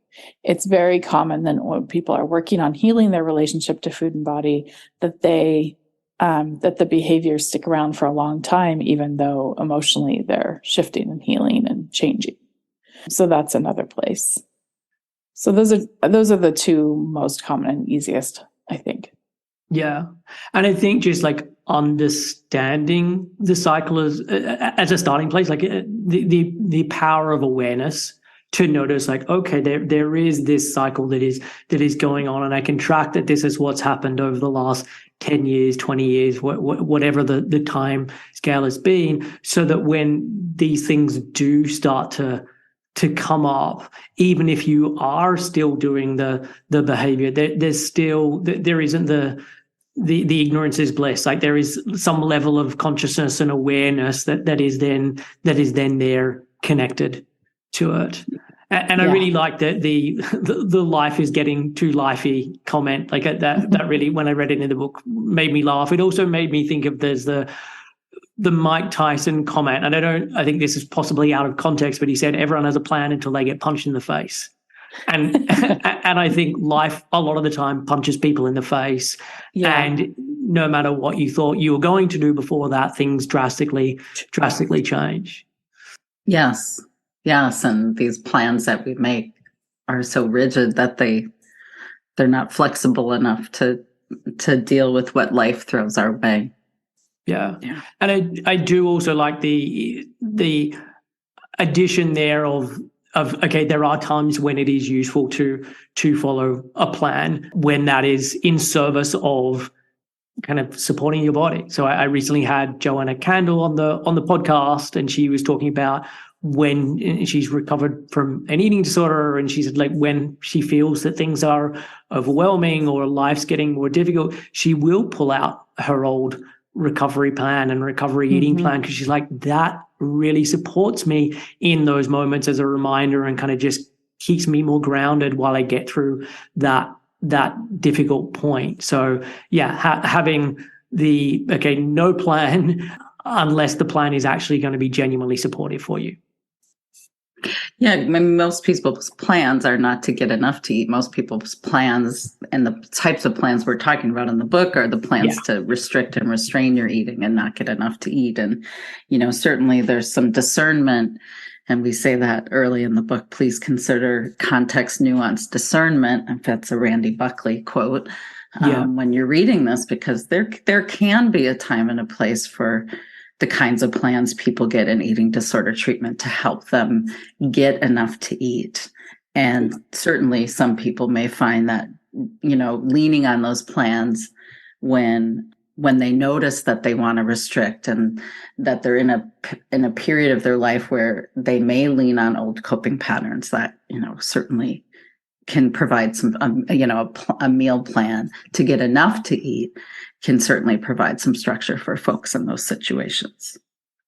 It's very common that when people are working on healing their relationship to food and body, that that the behaviors stick around for a long time, even though emotionally they're shifting and healing and changing. So that's another place. So those are the two most common and easiest, I think. Yeah. And I think just like understanding the cycle as a starting place, like the power of awareness to notice like, okay, there is this cycle that is going on, and I can track that this is what's happened over the last 10 years, 20 years, whatever the time scale has been, so that when these things do start to come up, even if you are still doing the behavior, there isn't the ignorance is bliss. Like there is some level of consciousness and awareness that is then there connected to it. And I really like that the life is getting too lifey comment. Like that really, when I read it in the book, made me laugh. It also made me think of there's the Mike Tyson comment, and I think this is possibly out of context, but he said everyone has a plan until they get punched in the face. And and I think life a lot of the time punches people in the face. Yeah. And no matter what you thought you were going to do before that, things drastically change. Yes. And these plans that we make are so rigid that they're not flexible enough to deal with what life throws our way. Yeah. And I do also like the addition there of okay, there are times when it is useful to follow a plan when that is in service of kind of supporting your body. So I recently had Joanna Candle on the podcast, and she was talking about when she's recovered from an eating disorder, and she said like when she feels that things are overwhelming or life's getting more difficult, she will pull out her old recovery plan and recovery eating plan, because she's like, that really supports me in those moments as a reminder and kind of just keeps me more grounded while I get through that difficult point. So yeah, having no plan unless the plan is actually going to be genuinely supportive for you. Yeah, I mean, most people's plans are not to get enough to eat. Most people's plans and the types of plans we're talking about in the book are the plans to restrict and restrain your eating and not get enough to eat. And, certainly there's some discernment. And we say that early in the book, please consider context, nuance, discernment. If that's a Randy Buckley quote, when you're reading this, because there can be a time and a place for the kinds of plans people get in eating disorder treatment to help them get enough to eat. And certainly some people may find that, leaning on those plans when they notice that they want to restrict and that they're in a period of their life where they may lean on old coping patterns, that, certainly can provide some, a meal plan to get enough to eat can certainly provide some structure for folks in those situations.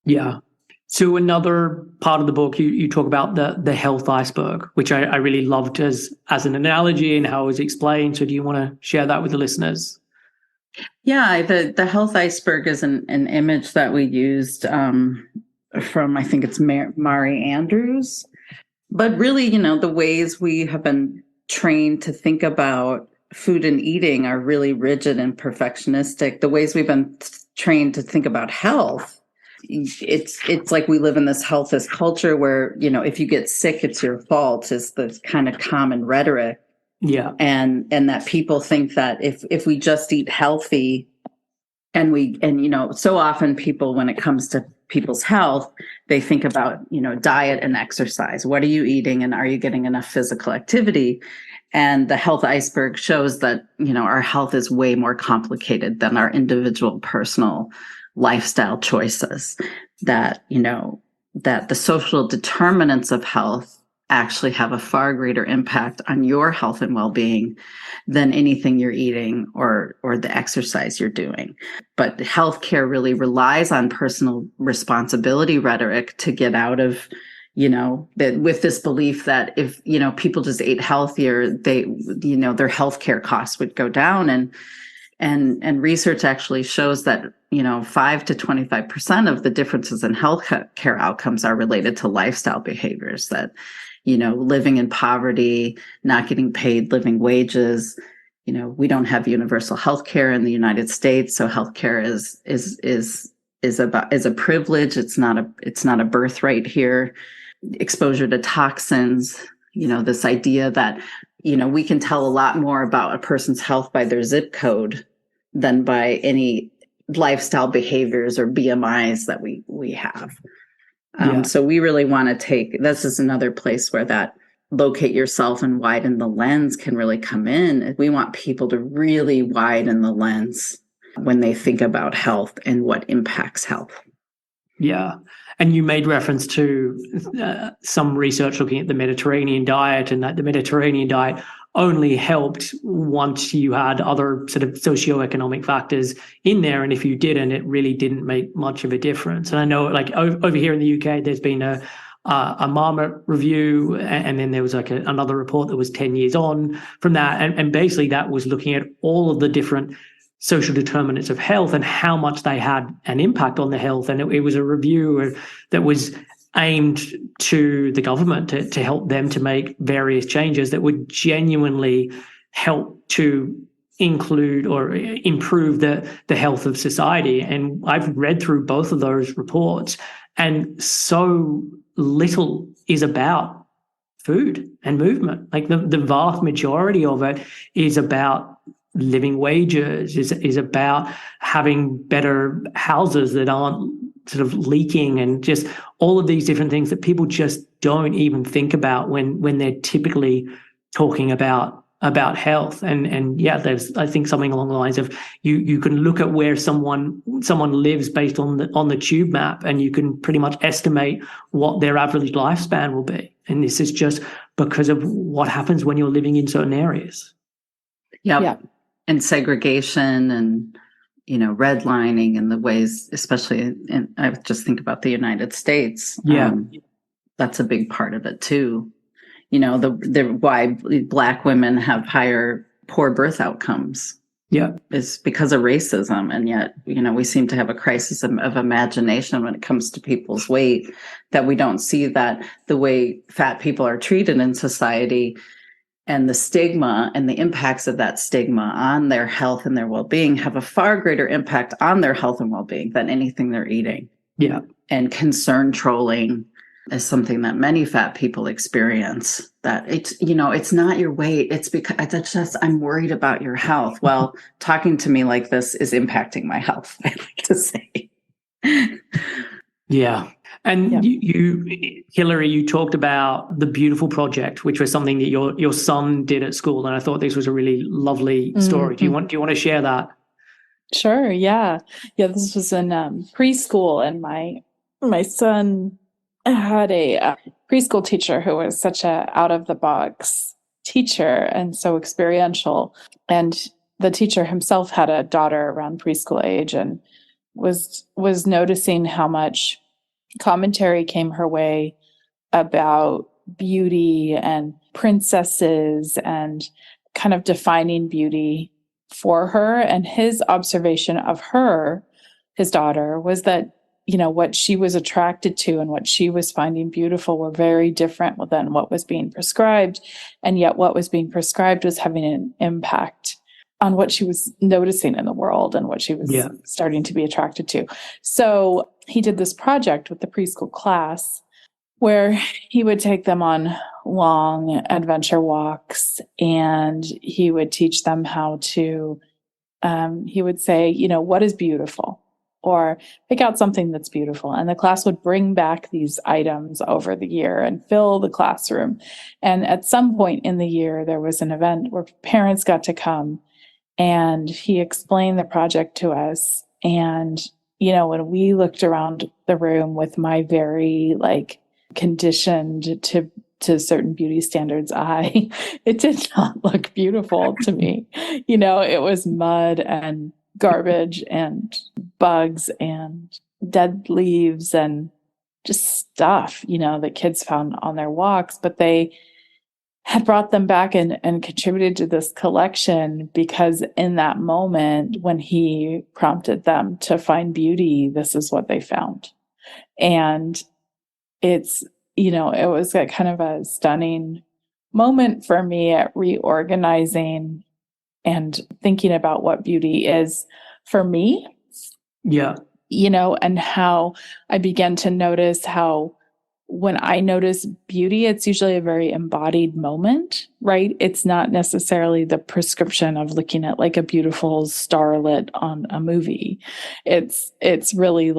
Yeah. So another part of the book, you talk about the health iceberg, which I really loved as an analogy and how it was explained. So do you want to share that with the listeners? Yeah, the health iceberg is an image that we used from, I think it's Mari Andrews. But really, the ways we have been trained to think about food and eating are really rigid and perfectionistic. The ways we've been trained to think about health, it's like we live in this healthist culture where, if you get sick, it's your fault, is the kind of common rhetoric. Yeah. And that people think that if we just eat healthy, And so often people, when it comes to people's health, they think about, diet and exercise. What are you eating, and are you getting enough physical activity? And the health iceberg shows that, our health is way more complicated than our individual personal lifestyle choices, that, that the social determinants of health actually have a far greater impact on your health and well-being than anything you're eating or the exercise you're doing. But healthcare really relies on personal responsibility rhetoric to get out of, with this belief that if, people just ate healthier, their healthcare costs would go down. And research actually shows that, 5 to 25% of the differences in healthcare outcomes are related to lifestyle behaviors, that, living in poverty, not getting paid living wages. We don't have universal health care in the United States. So healthcare is a privilege. It's not a birthright here. Exposure to toxins, this idea that, we can tell a lot more about a person's health by their zip code than by any lifestyle behaviors or BMIs that we have. So we really want to this is another place where that locate yourself and widen the lens can really come in. We want people to really widen the lens when they think about health and what impacts health. Yeah. And you made reference to some research looking at the Mediterranean diet, and that the Mediterranean diet only helped once you had other sort of socioeconomic factors in there. And if you didn't, it really didn't make much of a difference. And I know, like, over here in the UK, there's been a Marmot review, and then there was like another report that was 10 years on from that. And basically that was looking at all of the different social determinants of health and how much they had an impact on the health. And it was a review that was aimed to the government to help them to make various changes that would genuinely help to include or improve the health of society. And I've read through both of those reports, and so little is about food and movement. Like the vast majority of it is about living wages, is about having better houses that aren't sort of leaking, and just all of these different things that people just don't even think about when they're typically talking about health. And yeah, there's, I think, something along the lines of you can look at where someone lives based on the tube map, and you can pretty much estimate what their average lifespan will be. And this is just because of what happens when you're living in certain areas. Yeah. And segregation and, redlining, and the ways, especially I just think about the United States. That's a big part of it too. Why Black women have higher poor birth outcomes. Is because of racism. And yet, we seem to have a crisis of imagination when it comes to people's weight, that we don't see that the way fat people are treated in society and the stigma and the impacts of that stigma on their health and their well-being have a far greater impact on their health and well-being than anything they're eating. And concern trolling is something that many fat people experience, that it's not your weight. It's because it's just, I'm worried about your health. Well, talking to me like this is impacting my health, I like to say. And you, Hilary, you talked about the beautiful project, which was something that your son did at school, and I thought this was a really lovely story. Do you want to share that? Sure. Yeah. This was in preschool, and my son had a preschool teacher who was such a out of the box teacher and so experiential. And the teacher himself had a daughter around preschool age, and was noticing how much commentary came her way about beauty and princesses and kind of defining beauty for her. And his observation of her, his daughter, was that, what she was attracted to and what she was finding beautiful were very different than what was being prescribed. And yet what was being prescribed was having an impact on what she was noticing in the world and what she was starting to be attracted to. So he did this project with the preschool class where he would take them on long adventure walks, and he would teach them how to he would say, what is beautiful? Or pick out something that's beautiful. And the class would bring back these items over the year and fill the classroom. And at some point in the year, there was an event where parents got to come, and he explained the project to us. And, when we looked around the room with my very conditioned to certain beauty standards eye, it did not look beautiful to me. It was mud and garbage and bugs and dead leaves and just stuff, that kids found on their walks. But they had brought them back and contributed to this collection because in that moment, when he prompted them to find beauty, this is what they found. And it's, it was a kind of a stunning moment for me at reorganizing and thinking about what beauty is for me. Yeah. And how I began to notice how when I notice beauty, it's usually a very embodied moment, right? It's not necessarily the prescription of looking at a beautiful starlet on a movie. It's really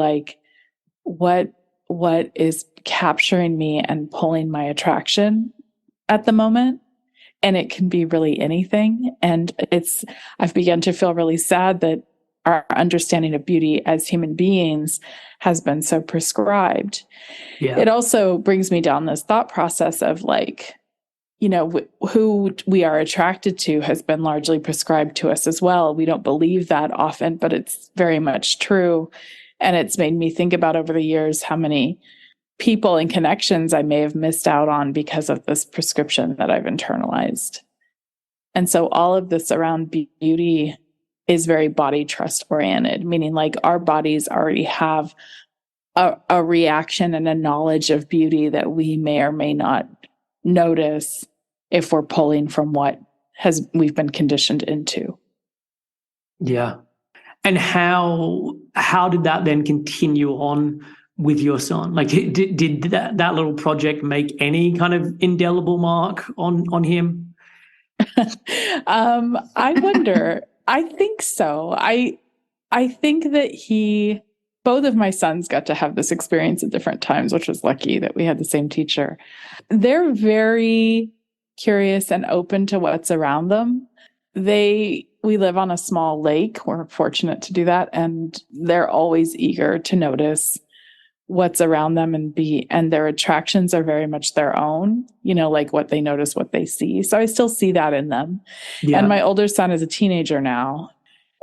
what is capturing me and pulling my attraction at the moment. And it can be really anything. And I've begun to feel really sad that our understanding of beauty as human beings has been so prescribed. Yeah. It also brings me down this thought process of who we are attracted to has been largely prescribed to us as well. We don't believe that often, but it's very much true. And it's made me think about over the years how many people and connections I may have missed out on because of this prescription that I've internalized. And so all of this around beauty is very body trust oriented, meaning our bodies already have a reaction and a knowledge of beauty that we may or may not notice if we're pulling from what we've been conditioned into. Yeah. And how did that then continue on with your son? Did that little project make any kind of indelible mark on him? I wonder. I think so. I think that both of my sons got to have this experience at different times, which was lucky that we had the same teacher. They're very curious and open to what's around them. We live on a small lake. We're fortunate to do that. And they're always eager to notice what's around them and their attractions are very much their own, what they notice, what they see. So I still see that in them. Yeah. And my older son is a teenager now.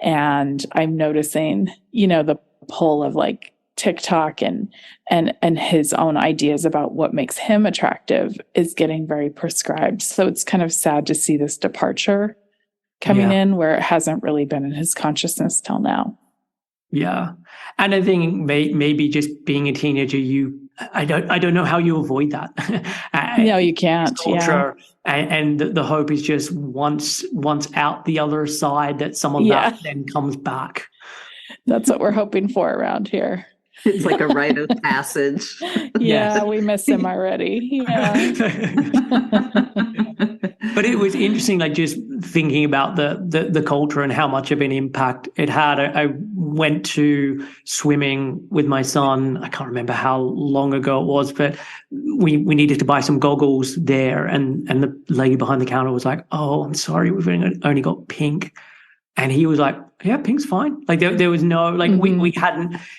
And I'm noticing, the pull of TikTok and his own ideas about what makes him attractive is getting very prescribed. So it's kind of sad to see this departure coming in where it hasn't really been in his consciousness till now. Yeah. And I think maybe just being a teenager, I don't know how you avoid that. No, you can't. Culture, yeah. And the hope is just once out the other side that some of that then comes back. That's what we're hoping for around here. It's like a rite of passage. Yeah, we miss him already. Yeah. But it was interesting, just thinking about the culture and how much of an impact it had. I went to swimming with my son. I can't remember how long ago it was, but we needed to buy some goggles there. And the lady behind the counter was like, "Oh, I'm sorry, we've only got pink." And he was like, "Yeah, pink's fine." There was no,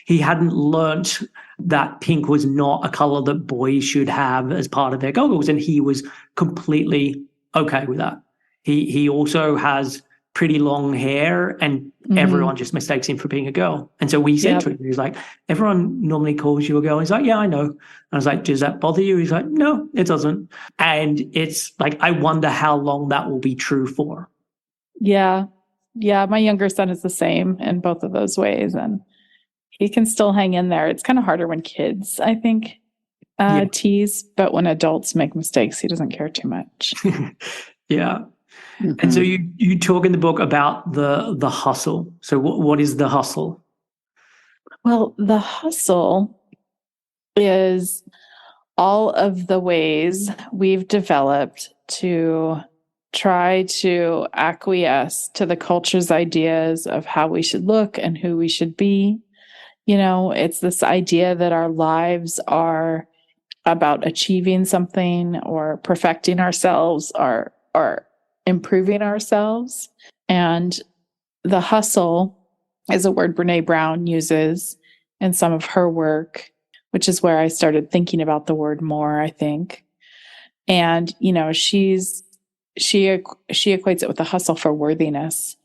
he hadn't learnt that pink was not a color that boys should have as part of their goggles. And he was completely okay with that. He also has pretty long hair, and everyone just mistakes him for being a girl. And so we said to him, he was like, "Everyone normally calls you a girl." He's like, "Yeah, I know." And I was like, "Does that bother you?" He's like, "No, it doesn't." And it's I wonder how long that will be true for. Yeah. Yeah, my younger son is the same in both of those ways, and he can still hang in there. It's kind of harder when kids, I think, tease, but when adults make mistakes, he doesn't care too much. Yeah. Mm-hmm. And so you talk in the book about the hustle. So what is the hustle? Well, the hustle is all of the ways we've developed to try to acquiesce to the culture's ideas of how we should look and who we should be. It's this idea that our lives are about achieving something or perfecting ourselves or improving ourselves. And the hustle is a word Brene Brown uses in some of her work, which is where I started thinking about the word more, I think. And, she equates it with the hustle for worthiness.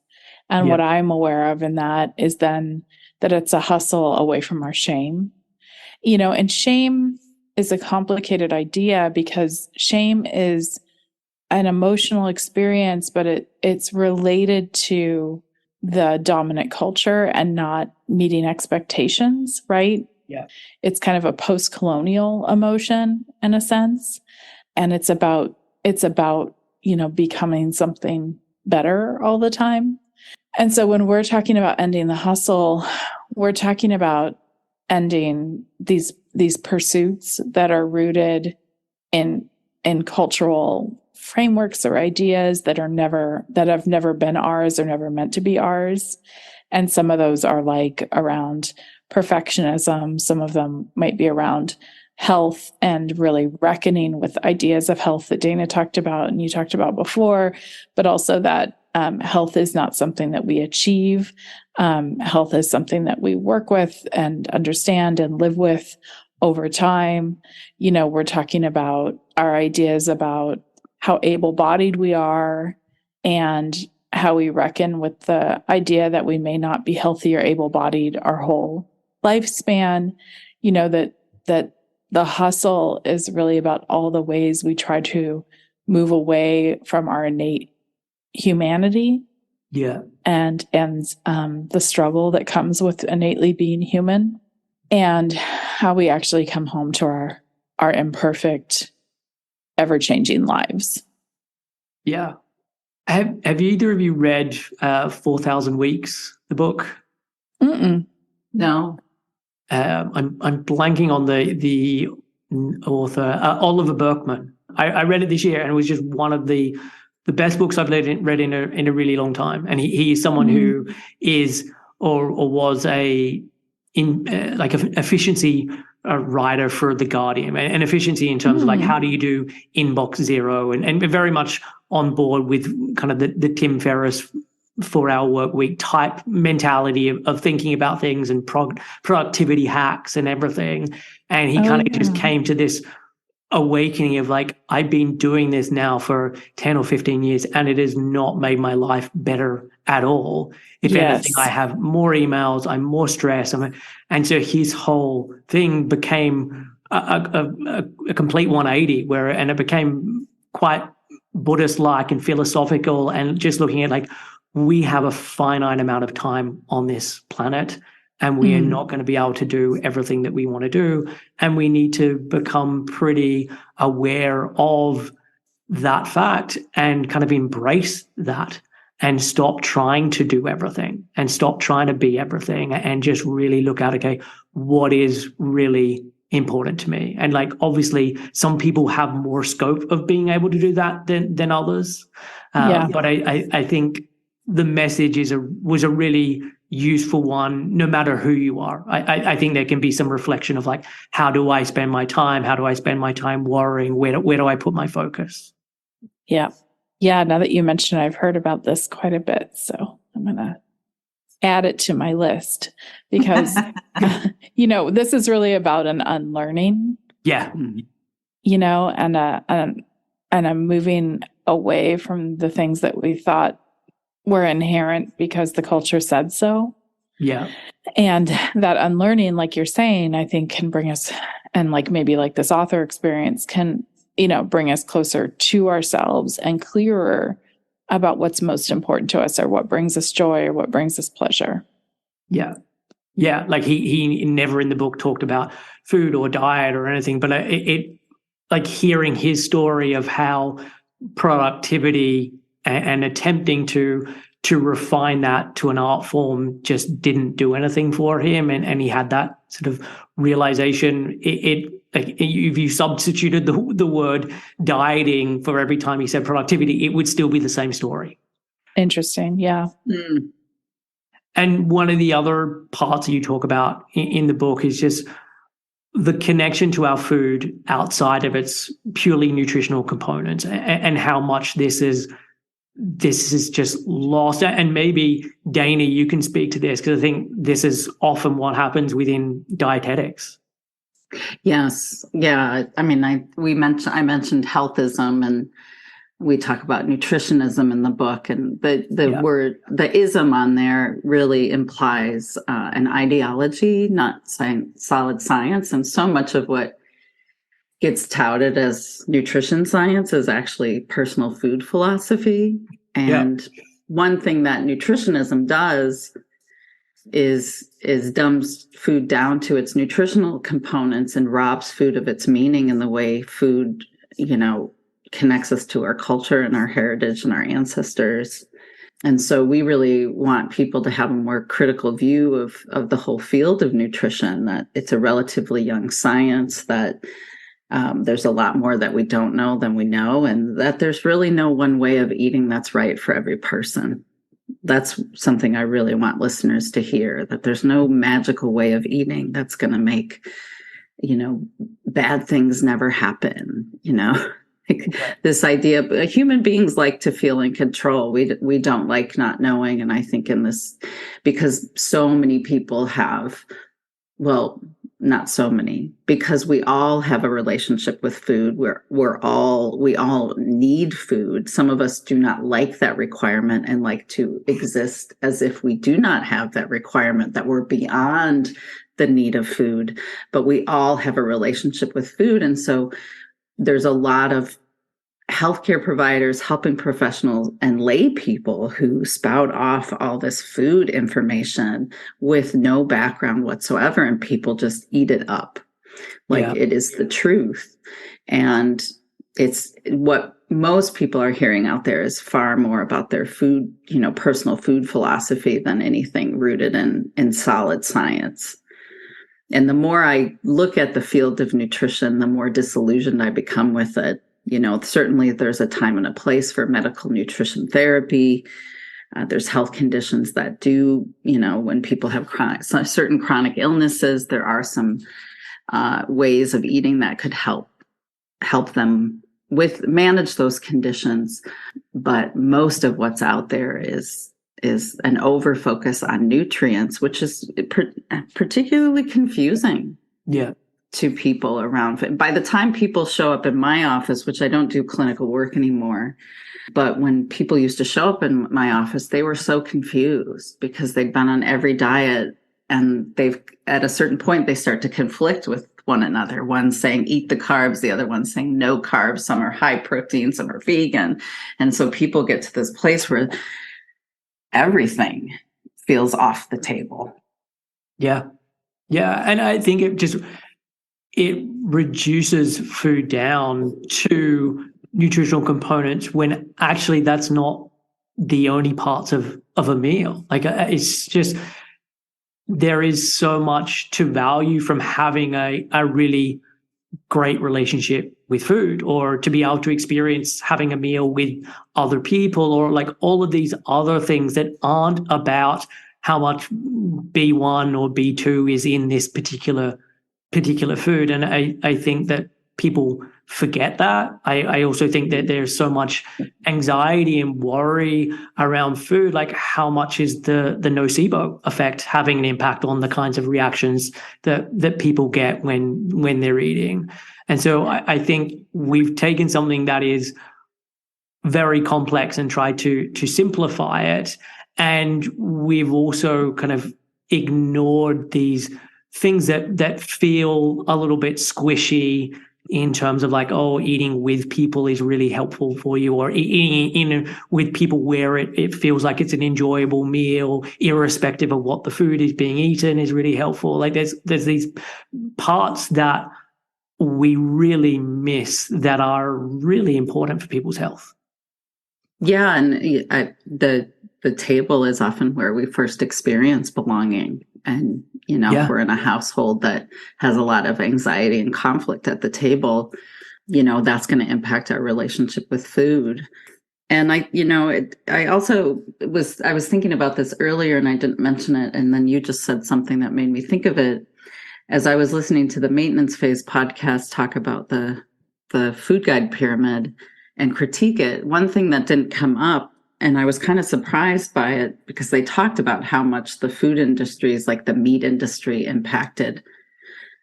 And what I'm aware of in that is then that it's a hustle away from our shame. And shame is a complicated idea because shame is an emotional experience, but it's related to the dominant culture and not meeting expectations, right? Yeah. It's kind of a post-colonial emotion in a sense. And it's about, becoming something better all the time. And so when we're talking about ending the hustle, we're talking about ending these pursuits that are rooted in cultural frameworks or ideas that have never been ours or never meant to be ours. And some of those are like around perfectionism. Some of them might be around health and really reckoning with ideas of health that Dana talked about and you talked about before, but also that health is not something that we achieve. Health is something that we work with and understand and live with over time. We're talking about our ideas about how able-bodied we are and how we reckon with the idea that we may not be healthy or able-bodied our whole lifespan. That the hustle is really about all the ways we try to move away from our innate humanity. Yeah. And the struggle that comes with innately being human, and how we actually come home to our imperfect, ever-changing lives. Yeah. Have either of you read 4,000 Weeks, the book? Mm-mm. No. I'm blanking on the author, Oliver Berkman. I read it this year, and it was just one of the best books I've read in a really long time. And he is someone who is or was an efficiency writer for The Guardian, and efficiency in terms of like how do you do inbox zero, and very much on board with kind of the Tim Ferriss 4-hour work week type mentality of thinking about things and productivity hacks and everything. And he just came to this awakening of like, I've been doing this now for 10 or 15 years and it has not made my life better at all. If anything, I have more emails, I'm more stressed. And so his whole thing became a complete 180 and it became quite Buddhist-like and philosophical, and just looking at like, we have a finite amount of time on this planet and we are not going to be able to do everything that we want to do. And we need to become pretty aware of that fact and kind of embrace that and stop trying to do everything and stop trying to be everything and just really look at, okay, what is really important to me? And like, obviously some people have more scope of being able to do that than others. But I think the message was a really useful one, no matter who you are. I think there can be some reflection of like, how do I spend my time? How do I spend my time worrying? Where do I put my focus? Yeah. Yeah. Now that you mentioned it, I've heard about this quite a bit. So I'm going to add it to my list because, this is really about an unlearning. Yeah. And I'm moving away from the things that we thought were inherent because the culture said so. Yeah. And that unlearning, like you're saying, I think can bring us, and like maybe like this author experience can, bring us closer to ourselves and clearer about what's most important to us or what brings us joy or what brings us pleasure. Yeah. Yeah. Like he never in the book talked about food or diet or anything, but it like hearing his story of how productivity and attempting to refine that to an art form just didn't do anything for him. And he had that sort of realization. If you substituted the word dieting for every time you said productivity, it would still be the same story. Interesting. Yeah. Mm. And one of the other parts you talk about in the book is just the connection to our food outside of its purely nutritional components, and how much this is just lost. And maybe, Dana, you can speak to this, because I think this is often what happens within dietetics. Yes. Yeah. I mean, I mentioned healthism, and we talk about nutritionism in the book, and the word, the ism on there really implies an ideology, not solid science. And so much of what gets touted as nutrition science is actually personal food philosophy. And one thing that nutritionism does is dumbs food down to its nutritional components and robs food of its meaning in the way food, connects us to our culture and our heritage and our ancestors. And so we really want people to have a more critical view of the whole field of nutrition, that it's a relatively young science, that there's a lot more that we don't know than we know, and that there's really no one way of eating that's right for every person. That's something I really want listeners to hear, that there's no magical way of eating that's going to make, bad things never happen, This idea of human beings like to feel in control. We don't like not knowing. And I think in this, because so many people have, well, not so many, because we all have a relationship with food. We all need food. Some of us do not like that requirement and like to exist as if we do not have that requirement, that we're beyond the need of food, but we all have a relationship with food. And so there's a lot of healthcare providers, helping professionals, and lay people who spout off all this food information with no background whatsoever, and people just eat it up like it is the truth. And it's what most people are hearing out there is far more about their food, personal food philosophy than anything rooted in solid science. And the more I look at the field of nutrition, the more disillusioned I become with it. Certainly there's a time and a place for medical nutrition therapy. There's health conditions that do, when people have certain chronic illnesses, there are some ways of eating that could help them manage those conditions. But most of what's out there is an over focus on nutrients, which is particularly confusing. Yeah. To people around. By the time people show up in my office, which I don't do clinical work anymore, but when people used to show up in my office, they were so confused because they'd been on every diet, and at a certain point, they start to conflict with one another. One saying, eat the carbs, the other one saying no carbs. Some are high protein, some are vegan. And so people get to this place where everything feels off the table. Yeah. Yeah. And I think it reduces food down to nutritional components when actually that's not the only parts of a meal. Like, it's just, there is so much to value from having a really great relationship with food, or to be able to experience having a meal with other people, or like all of these other things that aren't about how much B1 or B2 is in this particular food. And I think that people forget that. I also think that there's so much anxiety and worry around food, like how much is the nocebo effect having an impact on the kinds of reactions that people get when they're eating. And so I think we've taken something that is very complex and tried to simplify it. And we've also kind of ignored these things that feel a little bit squishy in terms of like, eating with people is really helpful for you, or eating with people where it feels like it's an enjoyable meal, irrespective of what the food is being eaten, is really helpful. Like there's these parts that we really miss that are really important for people's health. Yeah, and the table is often where we first experience belonging. And, if we're in a household that has a lot of anxiety and conflict at the table, that's going to impact our relationship with food. And I was thinking about this earlier and I didn't mention it. And then you just said something that made me think of it. As I was listening to the Maintenance Phase podcast talk about the food guide pyramid and critique it, one thing that didn't come up, and I was kind of surprised by it because they talked about how much the food industries, like the meat industry, impacted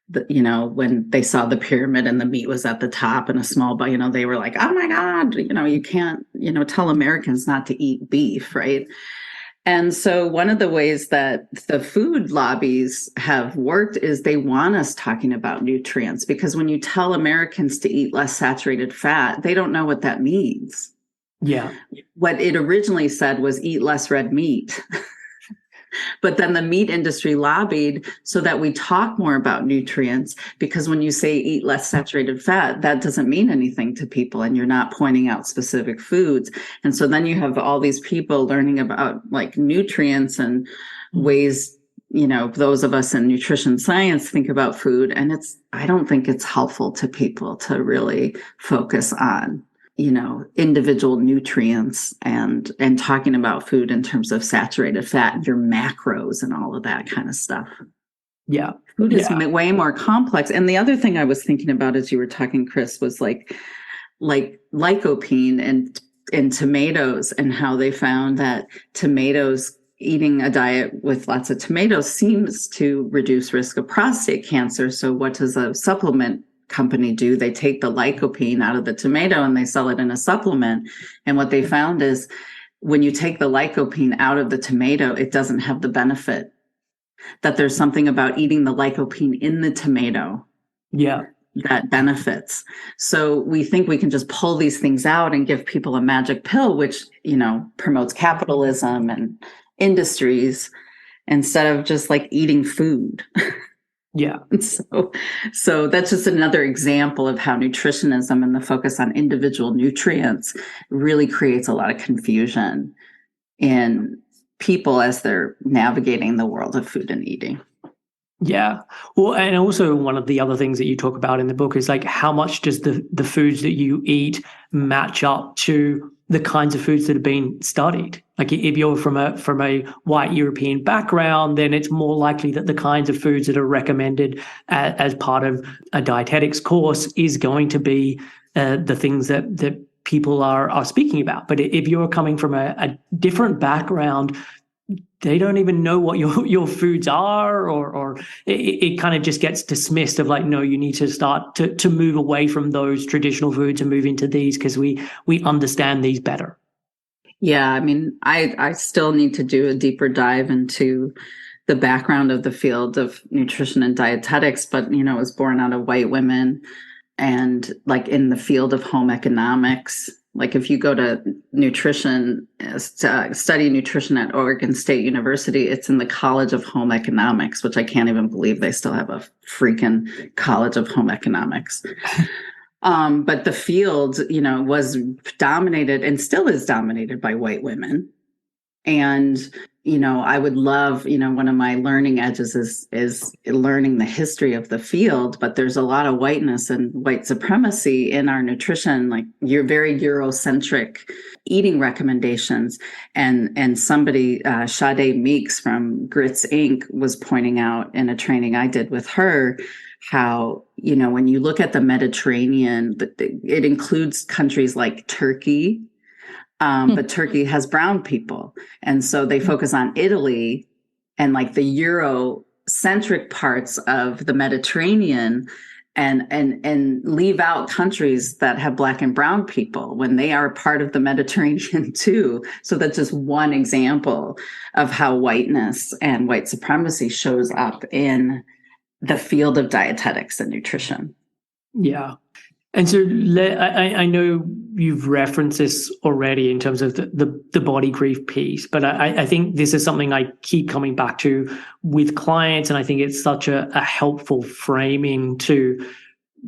when they saw the pyramid and the meat was at the top and a small, they were like, oh my God, you can't, tell Americans not to eat beef, right? And so one of the ways that the food lobbies have worked is they want us talking about nutrients, because when you tell Americans to eat less saturated fat, they don't know what that means. Yeah. What it originally said was eat less red meat. But then the meat industry lobbied so that we talk more about nutrients, because when you say eat less saturated fat, that doesn't mean anything to people and you're not pointing out specific foods. And so then you have all these people learning about like nutrients and ways, those of us in nutrition science think about food. And I don't think it's helpful to people to really focus on individual nutrients and talking about food in terms of saturated fat and your macros and all of that kind of stuff. Yeah. Food is way more complex. And the other thing I was thinking about as you were talking, Chris, was like lycopene and tomatoes, and how they found that tomatoes, eating a diet with lots of tomatoes seems to reduce risk of prostate cancer. So what does a supplement company do? They take the lycopene out of the tomato and they sell it in a supplement. And what they found is when you take the lycopene out of the tomato, it doesn't have the benefit. That there's something about eating the lycopene in the tomato that benefits. So we think we can just pull these things out and give people a magic pill, which, promotes capitalism and industries, instead of just like eating food. Yeah. So that's just another example of how nutritionism and the focus on individual nutrients really creates a lot of confusion in people as they're navigating the world of food and eating. Yeah. Well, and also one of the other things that you talk about in the book is like how much does the foods that you eat match up to the kinds of foods that have been studied. Like if you're from a white European background, then it's more likely that the kinds of foods that are recommended as part of a dietetics course is going to be the things that people are speaking about. But if you're coming from a different background, they don't even know what your foods are, or it kind of just gets dismissed of like, no, you need to start to move away from those traditional foods and move into these because we understand these better. Yeah, I mean, I still need to do a deeper dive into the background of the field of nutrition and dietetics, but, I was born out of white women and like in the field of home economics. Like if you go to nutrition, study nutrition at Oregon State University, it's in the College of Home Economics, which I can't even believe they still have a freaking College of Home Economics. But the field, was dominated and still is dominated by white women. And, I would love, one of my learning edges is learning the history of the field, but there's a lot of whiteness and white supremacy in our nutrition, like you're very Eurocentric eating recommendations. And somebody, Sade Meeks from Grits Inc. was pointing out in a training I did with her, how, when you look at the Mediterranean, it includes countries like Turkey, but Turkey has brown people. And so they focus on Italy and like the Eurocentric parts of the Mediterranean and leave out countries that have Black and brown people when they are part of the Mediterranean too. So that's just one example of how whiteness and white supremacy shows up in the field of dietetics and nutrition. Yeah. And so I know you've referenced this already in terms of the body grief piece, but I think this is something I keep coming back to with clients, and I think it's such a helpful framing to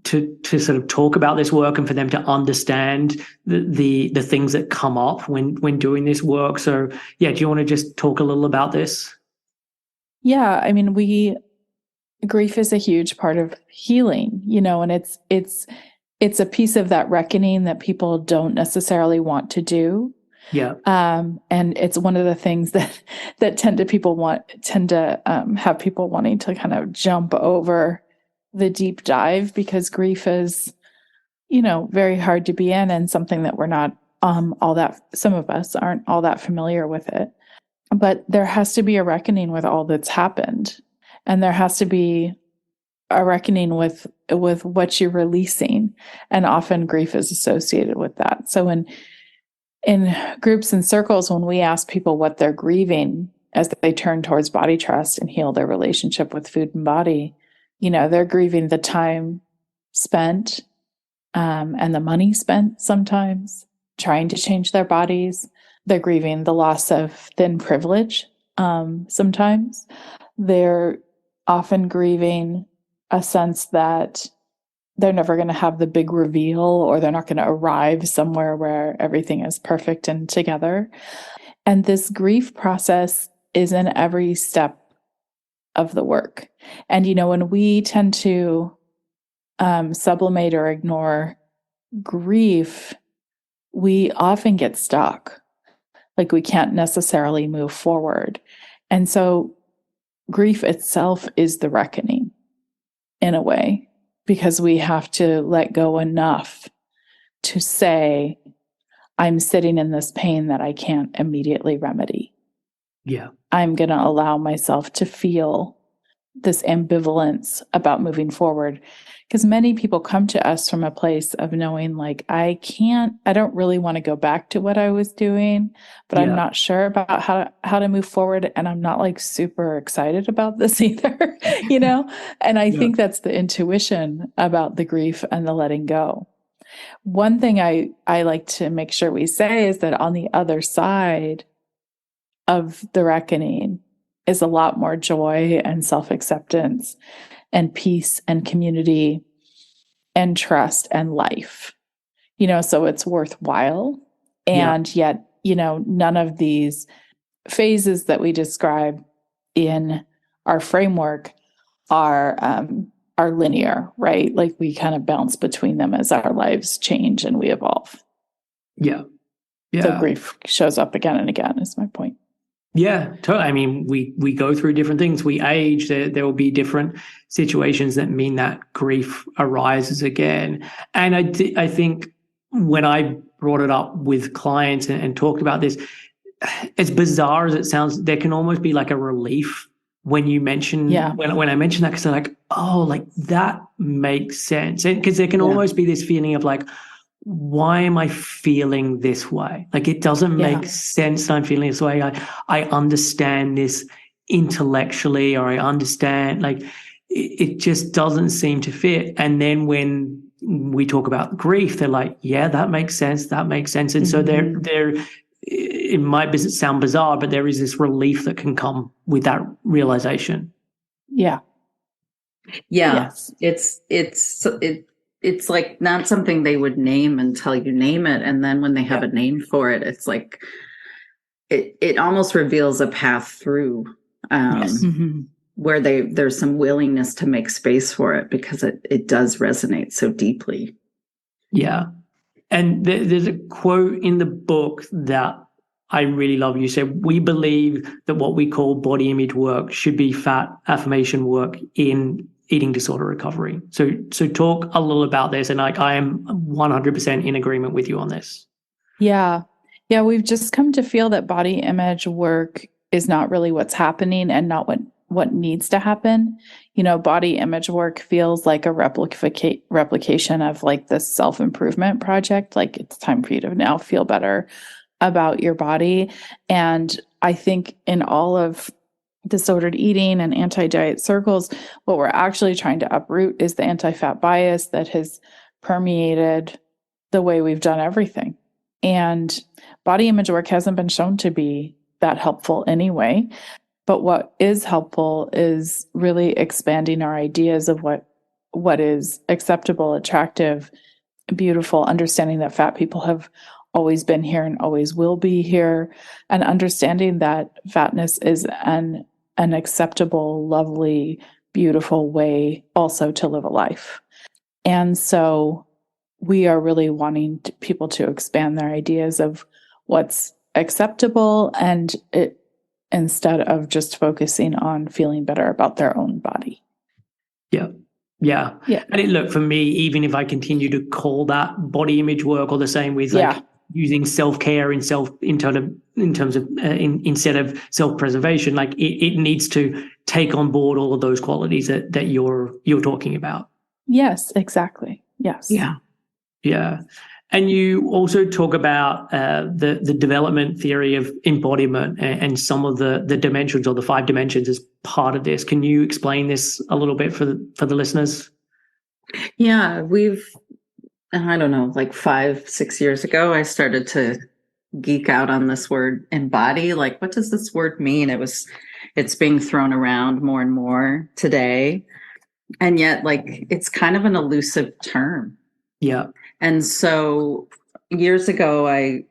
sort of talk about this work and for them to understand the things that come up when doing this work. So yeah, do you want to just talk a little about this? Yeah, I mean, grief is a huge part of healing, and it's a piece of that reckoning that people don't necessarily want to do. Yeah. And it's one of the things that tend to have people wanting to kind of jump over the deep dive, because grief is, very hard to be in, and something that we're not some of us aren't all that familiar with it. But there has to be a reckoning with all that's happened, and there has to be a reckoning with what you're releasing, and often grief is associated with that. So in groups and circles, when we ask people what they're grieving as they turn towards body trust and heal their relationship with food and body, they're grieving the time spent, and the money spent sometimes trying to change their bodies. They're grieving the loss of thin privilege. Sometimes they're often grieving a sense that they're never going to have the big reveal, or they're not going to arrive somewhere where everything is perfect and together. And this grief process is in every step of the work. And, when we tend to sublimate or ignore grief, we often get stuck. Like, we can't necessarily move forward. And so grief itself is the reckoning in a way, because we have to let go enough to say, I'm sitting in this pain that I can't immediately remedy. Yeah. I'm going to allow myself to feel this ambivalence about moving forward, because many people come to us from a place of knowing, like, I don't really want to go back to what I was doing, but I'm not sure about how to move forward. And I'm not like super excited about this either, and I think that's the intuition about the grief and the letting go. One thing I like to make sure we say is that on the other side of the reckoning is a lot more joy and self-acceptance and peace and community and trust and life, so it's worthwhile. And yet, none of these phases that we describe in our framework are linear, right? Like, we kind of bounce between them as our lives change and we evolve. Yeah. So grief shows up again and again, is my point. Yeah, totally. I mean, we go through different things. We age. There will be different situations that mean that grief arises again. And I think when I brought it up with clients and talked about this, as bizarre as it sounds, there can almost be like a relief when you mention when I mention that, because they're like, oh, like that makes sense. Because there can almost be this feeling of like, why am I feeling this way? Like, it doesn't make sense that I'm feeling this way. I understand this intellectually, or I understand, like, it just doesn't seem to fit. And then when we talk about grief, they're like, yeah, that makes sense. That makes sense. And so it might sound bizarre, but there is this relief that can come with that realization. Yeah. Yes. It's like not something they would name until you name it. And then when they have a name for it, it's like, it almost reveals a path through, where there's some willingness to make space for it, because it does resonate so deeply. Yeah. And there's a quote in the book that I really love. You said, we believe that what we call body image work should be fat affirmation work in eating disorder recovery. So talk a little about this. And I am 100% in agreement with you on this. Yeah. Yeah. We've just come to feel that body image work is not really what's happening, and not what needs to happen. Body image work feels like a replication of like this self-improvement project. Like, it's time for you to now feel better about your body. And I think in all of disordered eating and anti-diet circles, what we're actually trying to uproot is the anti-fat bias that has permeated the way we've done everything. And body image work hasn't been shown to be that helpful anyway. But what is helpful is really expanding our ideas of what is acceptable, attractive, beautiful, understanding that fat people have always been here and always will be here, and understanding that fatness is an an acceptable, lovely, beautiful way also to live a life. And so we are really wanting people to expand their ideas of what's acceptable, and instead of just focusing on feeling better about their own body. Yeah. And look, for me, even if I continue to call that body image work, or the same with like using self-care instead of self-preservation, like it needs to take on board all of those qualities that you're talking about. Yes, exactly. Yes. Yeah. And you also talk about the development theory of embodiment and some of the dimensions, or the 5 dimensions, as part of this. Can you explain this a little bit for the listeners? Yeah, I don't know, like 5-6 years ago, I started to geek out on this word embody. Like, what does this word mean? It's being thrown around more and more today. And yet, like, it's kind of an elusive term. Yeah. And so years ago, I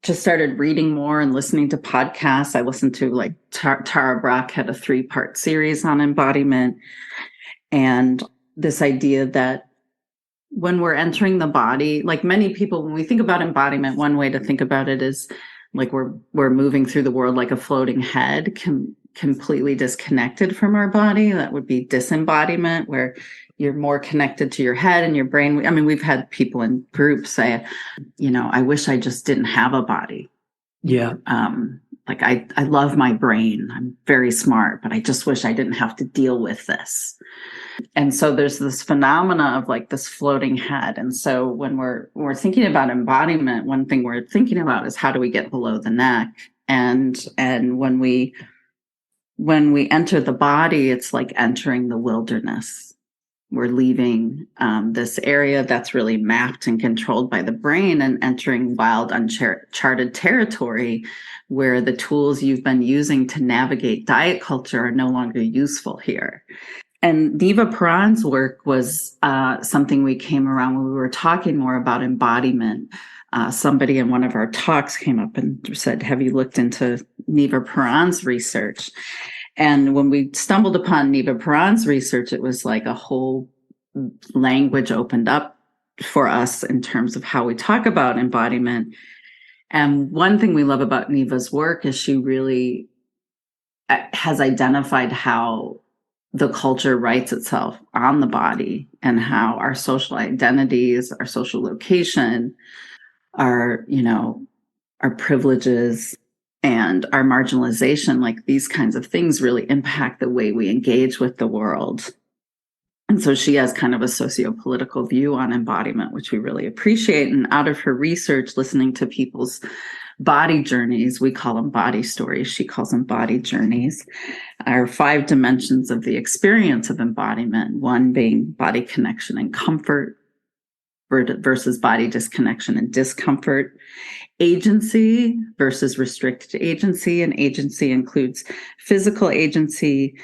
just started reading more and listening to podcasts. I listened to, like, Tara Brach had a 3-part series on embodiment. And this idea that when we're entering the body, like many people, when we think about embodiment, one way to think about it is like we're moving through the world like a floating head, completely disconnected from our body. That would be disembodiment, where you're more connected to your head and your brain. I mean, we've had people in groups say, I wish I just didn't have a body. Yeah. Like I love my brain. I'm very smart, but I just wish I didn't have to deal with this. And so there's this phenomena of like this floating head. And so when we're thinking about embodiment, one thing we're thinking about is how do we get below the neck? And when we enter the body, it's like entering the wilderness. We're leaving this area that's really mapped and controlled by the brain and entering wild, uncharted territory where the tools you've been using to navigate diet culture are no longer useful here. And Neva Perron's work was something we came around when we were talking more about embodiment. Somebody in one of our talks came up and said, have you looked into Neva Perron's research? And when we stumbled upon Neva Perron's research, it was like a whole language opened up for us in terms of how we talk about embodiment. And one thing we love about Neva's work is she really has identified how the culture writes itself on the body, and how our social identities, our social location, our privileges and our marginalization, like these kinds of things really impact the way we engage with the world. And so she has kind of a socio-political view on embodiment, which we really appreciate. And out of her research, listening to people's body journeys, we call them body stories, she calls them body journeys, are 5 dimensions of the experience of embodiment, one being body connection and comfort versus body disconnection and discomfort, agency versus restricted agency. And agency includes physical agency,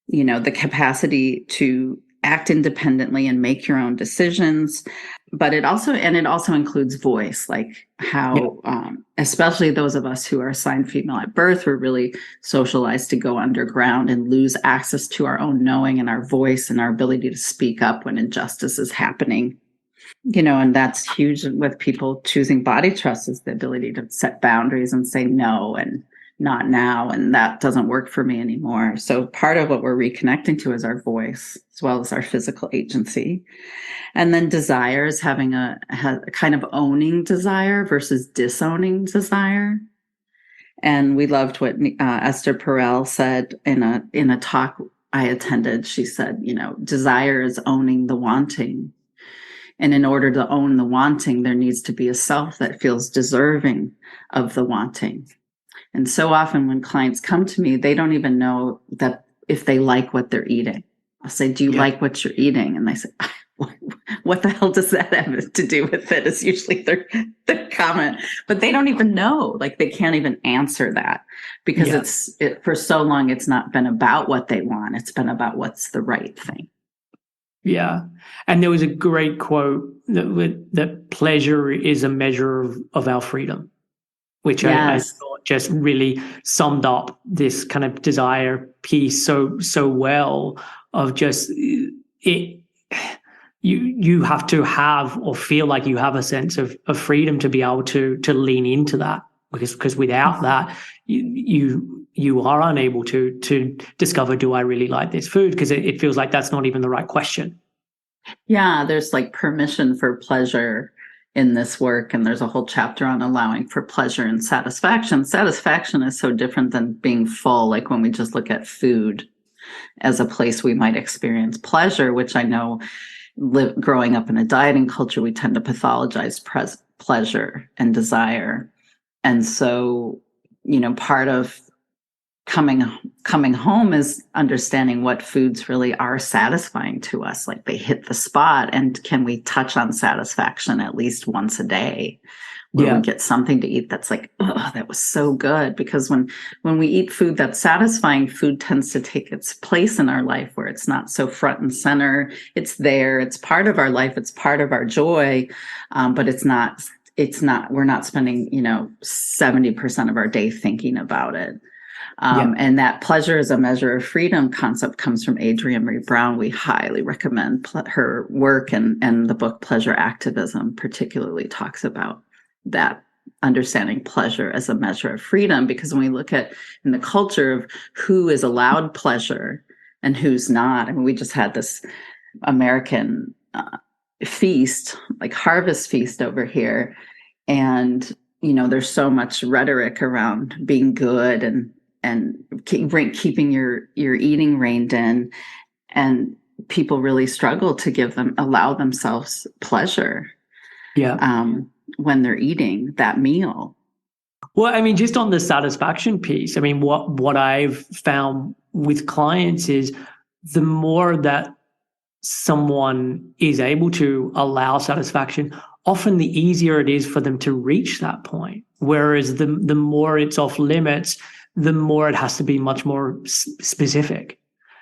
the capacity to act independently and make your own decisions. But it also includes voice, like how, especially those of us who are assigned female at birth, we're really socialized to go underground and lose access to our own knowing and our voice and our ability to speak up when injustice is happening. And that's huge with people choosing body trust, is the ability to set boundaries and say no and not now, and that doesn't work for me anymore. So part of what we're reconnecting to is our voice as well as our physical agency. And then desire is having a kind of owning desire versus disowning desire. And we loved what Esther Perel said in a talk I attended. She said, desire is owning the wanting. And in order to own the wanting, there needs to be a self that feels deserving of the wanting. And so often when clients come to me, they don't even know that if they like what they're eating. I'll say, do you like what you're eating? And they say, what the hell does that have to do with it? Is usually their comment. But they don't even know. Like, they can't even answer that because for so long, it's not been about what they want. It's been about what's the right thing. Yeah. And there was a great quote that pleasure is a measure of our freedom. which I thought just really summed up this kind of desire piece so well, of just it. You have to have or feel like you have a sense of freedom to be able to lean into that, because without that you are unable to discover, do I really like this food? Because it feels like that's not even the right question. Yeah, there's like permission for pleasure in this work, and there's a whole chapter on allowing for pleasure and satisfaction. Satisfaction is so different than being full, like when we just look at food as a place we might experience pleasure, which I know growing up in a dieting culture, we tend to pathologize pleasure and desire. And so, part of coming home is understanding what foods really are satisfying to us, like they hit the spot, and can we touch on satisfaction at least once a day, where we get something to eat that's like, oh, that was so good. Because when we eat food that's satisfying, food tends to take its place in our life, where it's not so front and center. It's there, it's part of our life, it's part of our joy, but it's not, we're not spending 70% of our day thinking about it. And that pleasure is a measure of freedom concept comes from Adrienne Maree Brown. We highly recommend her work, and the book Pleasure Activism particularly talks about that, understanding pleasure as a measure of freedom. Because when we look at in the culture of who is allowed pleasure and who's not, I mean, we just had this American feast, like harvest feast over here, and there's so much rhetoric around being good and keeping your eating reined in, and people really struggle to allow themselves pleasure when they're eating that meal. Well, I mean, just on the satisfaction piece, I mean, what I've found with clients is the more that someone is able to allow satisfaction, often the easier it is for them to reach that point. Whereas the more it's off limits, the more it has to be much more specific.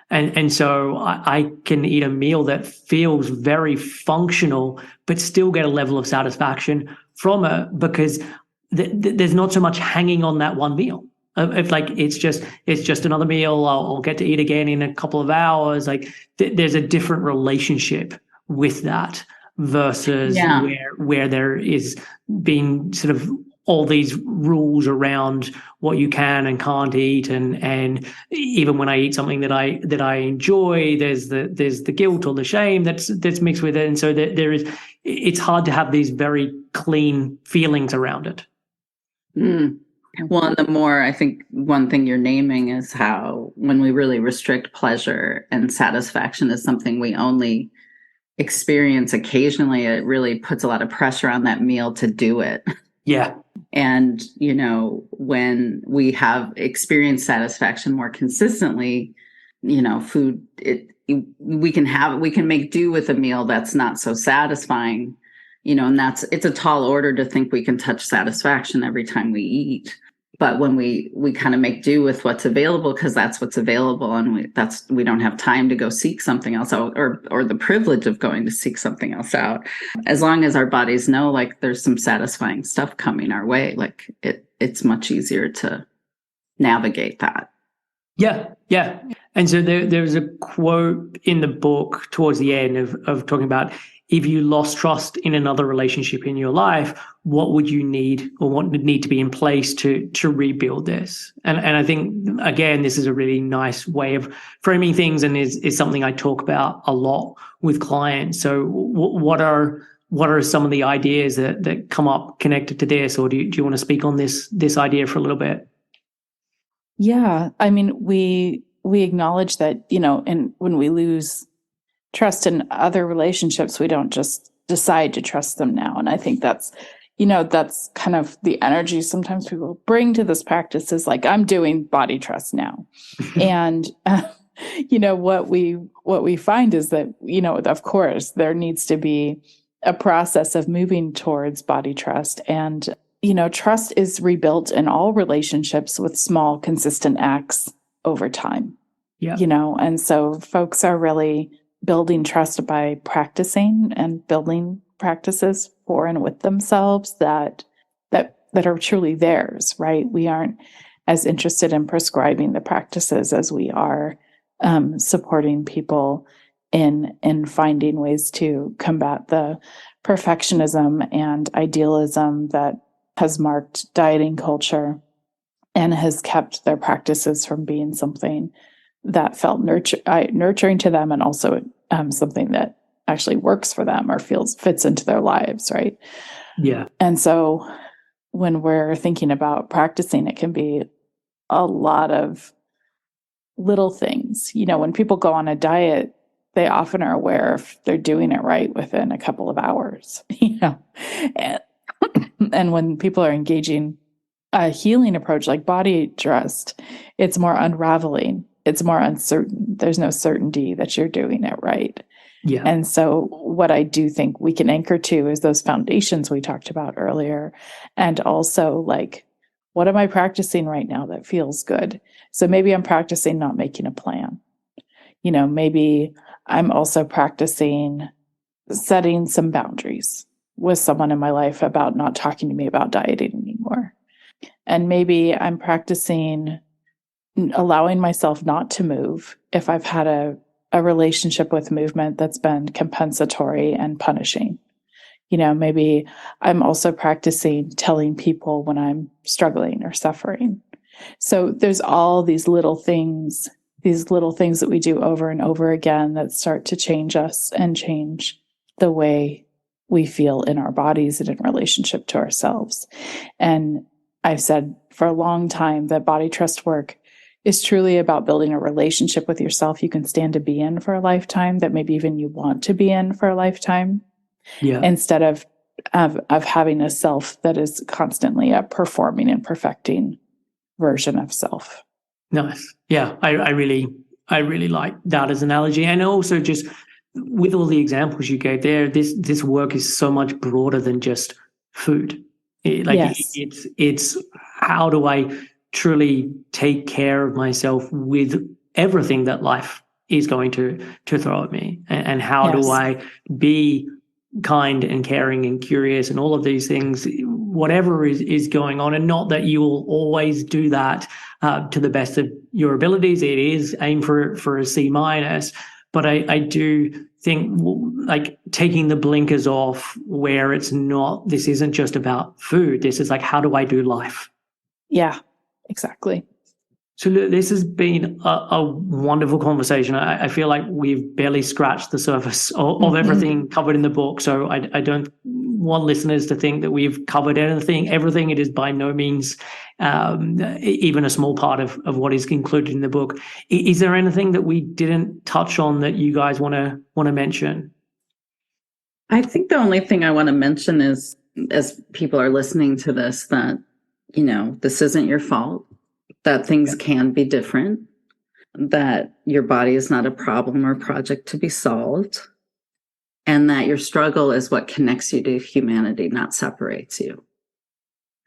And so I can eat a meal that feels very functional, but still get a level of satisfaction from it, because there's not so much hanging on that one meal. If like it's just another meal, I'll get to eat again in a couple of hours. Like there's a different relationship with that versus where there is being sort of all these rules around what you can and can't eat, and even when I eat something that I enjoy, there's the guilt or the shame that's mixed with it, and so it's hard to have these very clean feelings around it. Well, and the more, I think one thing you're naming is how when we really restrict pleasure and satisfaction is something we only experience occasionally, it really puts a lot of pressure on that meal to do it. Yeah. And, when we have experienced satisfaction more consistently, food, we can make do with a meal that's not so satisfying, and it's a tall order to think we can touch satisfaction every time we eat. But when we kind of make do with what's available, because that's what's available, and we don't have time to go seek something else out, or the privilege of going to seek something else out. As long as our bodies know, like, there's some satisfying stuff coming our way, like it's much easier to navigate that. Yeah. And so there's a quote in the book towards the end of talking about, if you lost trust in another relationship in your life, what would you need, or what would need to be in place to rebuild this? And I think, again, this is a really nice way of framing things, and is something I talk about a lot with clients. So what are some of the ideas that come up connected to this, or do you want to speak on this idea for a little bit? Yeah, I mean, we acknowledge that, and when we lose trust in other relationships, we don't just decide to trust them now. And I think that's kind of the energy sometimes people bring to this practice, is like, I'm doing body trust now. And, what we find is that, of course, there needs to be a process of moving towards body trust. And, trust is rebuilt in all relationships with small, consistent acts over time. Yeah. And so folks are really building trust by practicing and building practices for and with themselves that are truly theirs, right? We aren't as interested in prescribing the practices as we are supporting people in finding ways to combat the perfectionism and idealism that has marked dieting culture and has kept their practices from being something that felt nurturing to them, and also something that actually works for them or fits into their lives, right? Yeah. And so when we're thinking about practicing, it can be a lot of little things. When people go on a diet, they often are aware if they're doing it right within a couple of hours, and when people are engaging a healing approach like body trust, it's more unraveling. It's more uncertain. There's no certainty that you're doing it right. Yeah. And so what I do think we can anchor to is those foundations we talked about earlier. And also, like, what am I practicing right now that feels good? So maybe I'm practicing not making a plan. Maybe I'm also practicing setting some boundaries with someone in my life about not talking to me about dieting anymore. And maybe I'm practicing allowing myself not to move if I've had a relationship with movement that's been compensatory and punishing. Maybe I'm also practicing telling people when I'm struggling or suffering. So there's all these little things that we do over and over again that start to change us and change the way we feel in our bodies and in relationship to ourselves. And I've said for a long time that body trust work is truly about building a relationship with yourself you can stand to be in for a lifetime, that maybe even you want to be in for a lifetime. Yeah. Instead of having a self that is constantly a performing and perfecting version of self. Nice. Yeah, I really like that as an analogy, and also just with all the examples you gave there, this work is so much broader than just food. Yes. It's how do I truly take care of myself with everything that life is going to throw at me, and how do I be kind and caring and curious and all of these things, whatever is going on, and not that you will always do that to the best of your abilities. It is aim for a C minus, but I do think like taking the blinkers off where it's not, this isn't just about food. This is like, how do I do life? Yeah, exactly. So this has been a wonderful conversation. I feel like we've barely scratched the surface of everything covered in the book. So I don't want listeners to think that we've covered everything. It is by no means even a small part of what is included in the book. Is there anything that we didn't touch on that you guys want to mention? I think the only thing I want to mention is, as people are listening to this, that, this isn't your fault, that things can be different, that your body is not a problem or project to be solved, and that your struggle is what connects you to humanity, not separates you.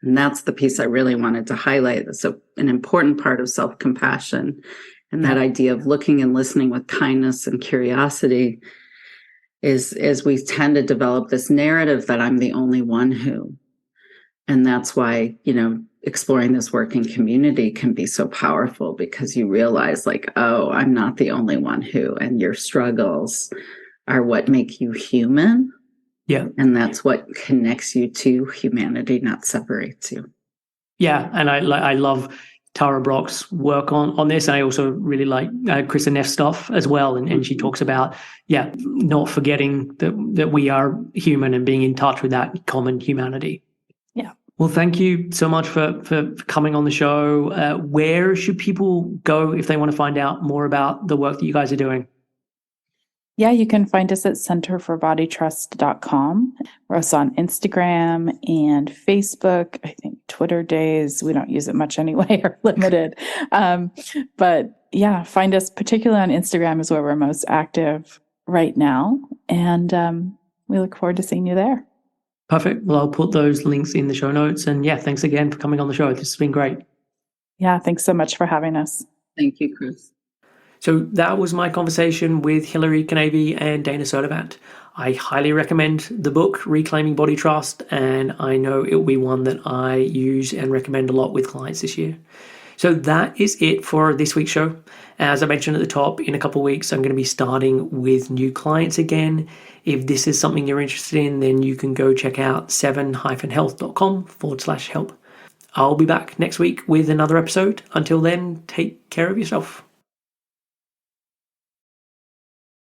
And that's the piece I really wanted to highlight. It's an important part of self-compassion, and that idea of looking and listening with kindness and curiosity is we tend to develop this narrative that I'm the only one who. And that's why, exploring this work in community can be so powerful, because you realize, like, oh, I'm not the only one who, and your struggles are what make you human. Yeah. And that's what connects you to humanity, not separates you. Yeah. And I love Tara Brock's work on this. And I also really like Chris Sandel stuff as well. And she talks about, not forgetting that we are human and being in touch with that common humanity. Yeah. Well, thank you so much for coming on the show. Where should people go if they want to find out more about the work that you guys are doing? Yeah, you can find us at centerforbodytrust.com. We're also on Instagram and Facebook. I think Twitter days, we don't use it much anyway, are limited. But yeah, find us particularly on Instagram is where we're most active right now. And we look forward to seeing you there. Perfect. Well, I'll put those links in the show notes. And thanks again for coming on the show. This has been great. Yeah, thanks so much for having us. Thank you, Chris. So that was my conversation with Hilary Kinavey and Dana Sturtevant. I highly recommend the book, Reclaiming Body Trust, and I know it will be one that I use and recommend a lot with clients this year. So that is it for this week's show. As I mentioned at the top, in a couple of weeks, I'm going to be starting with new clients again. If this is something you're interested in, then you can go check out 7-health.com/help. I'll be back next week with another episode. Until then, take care of yourself.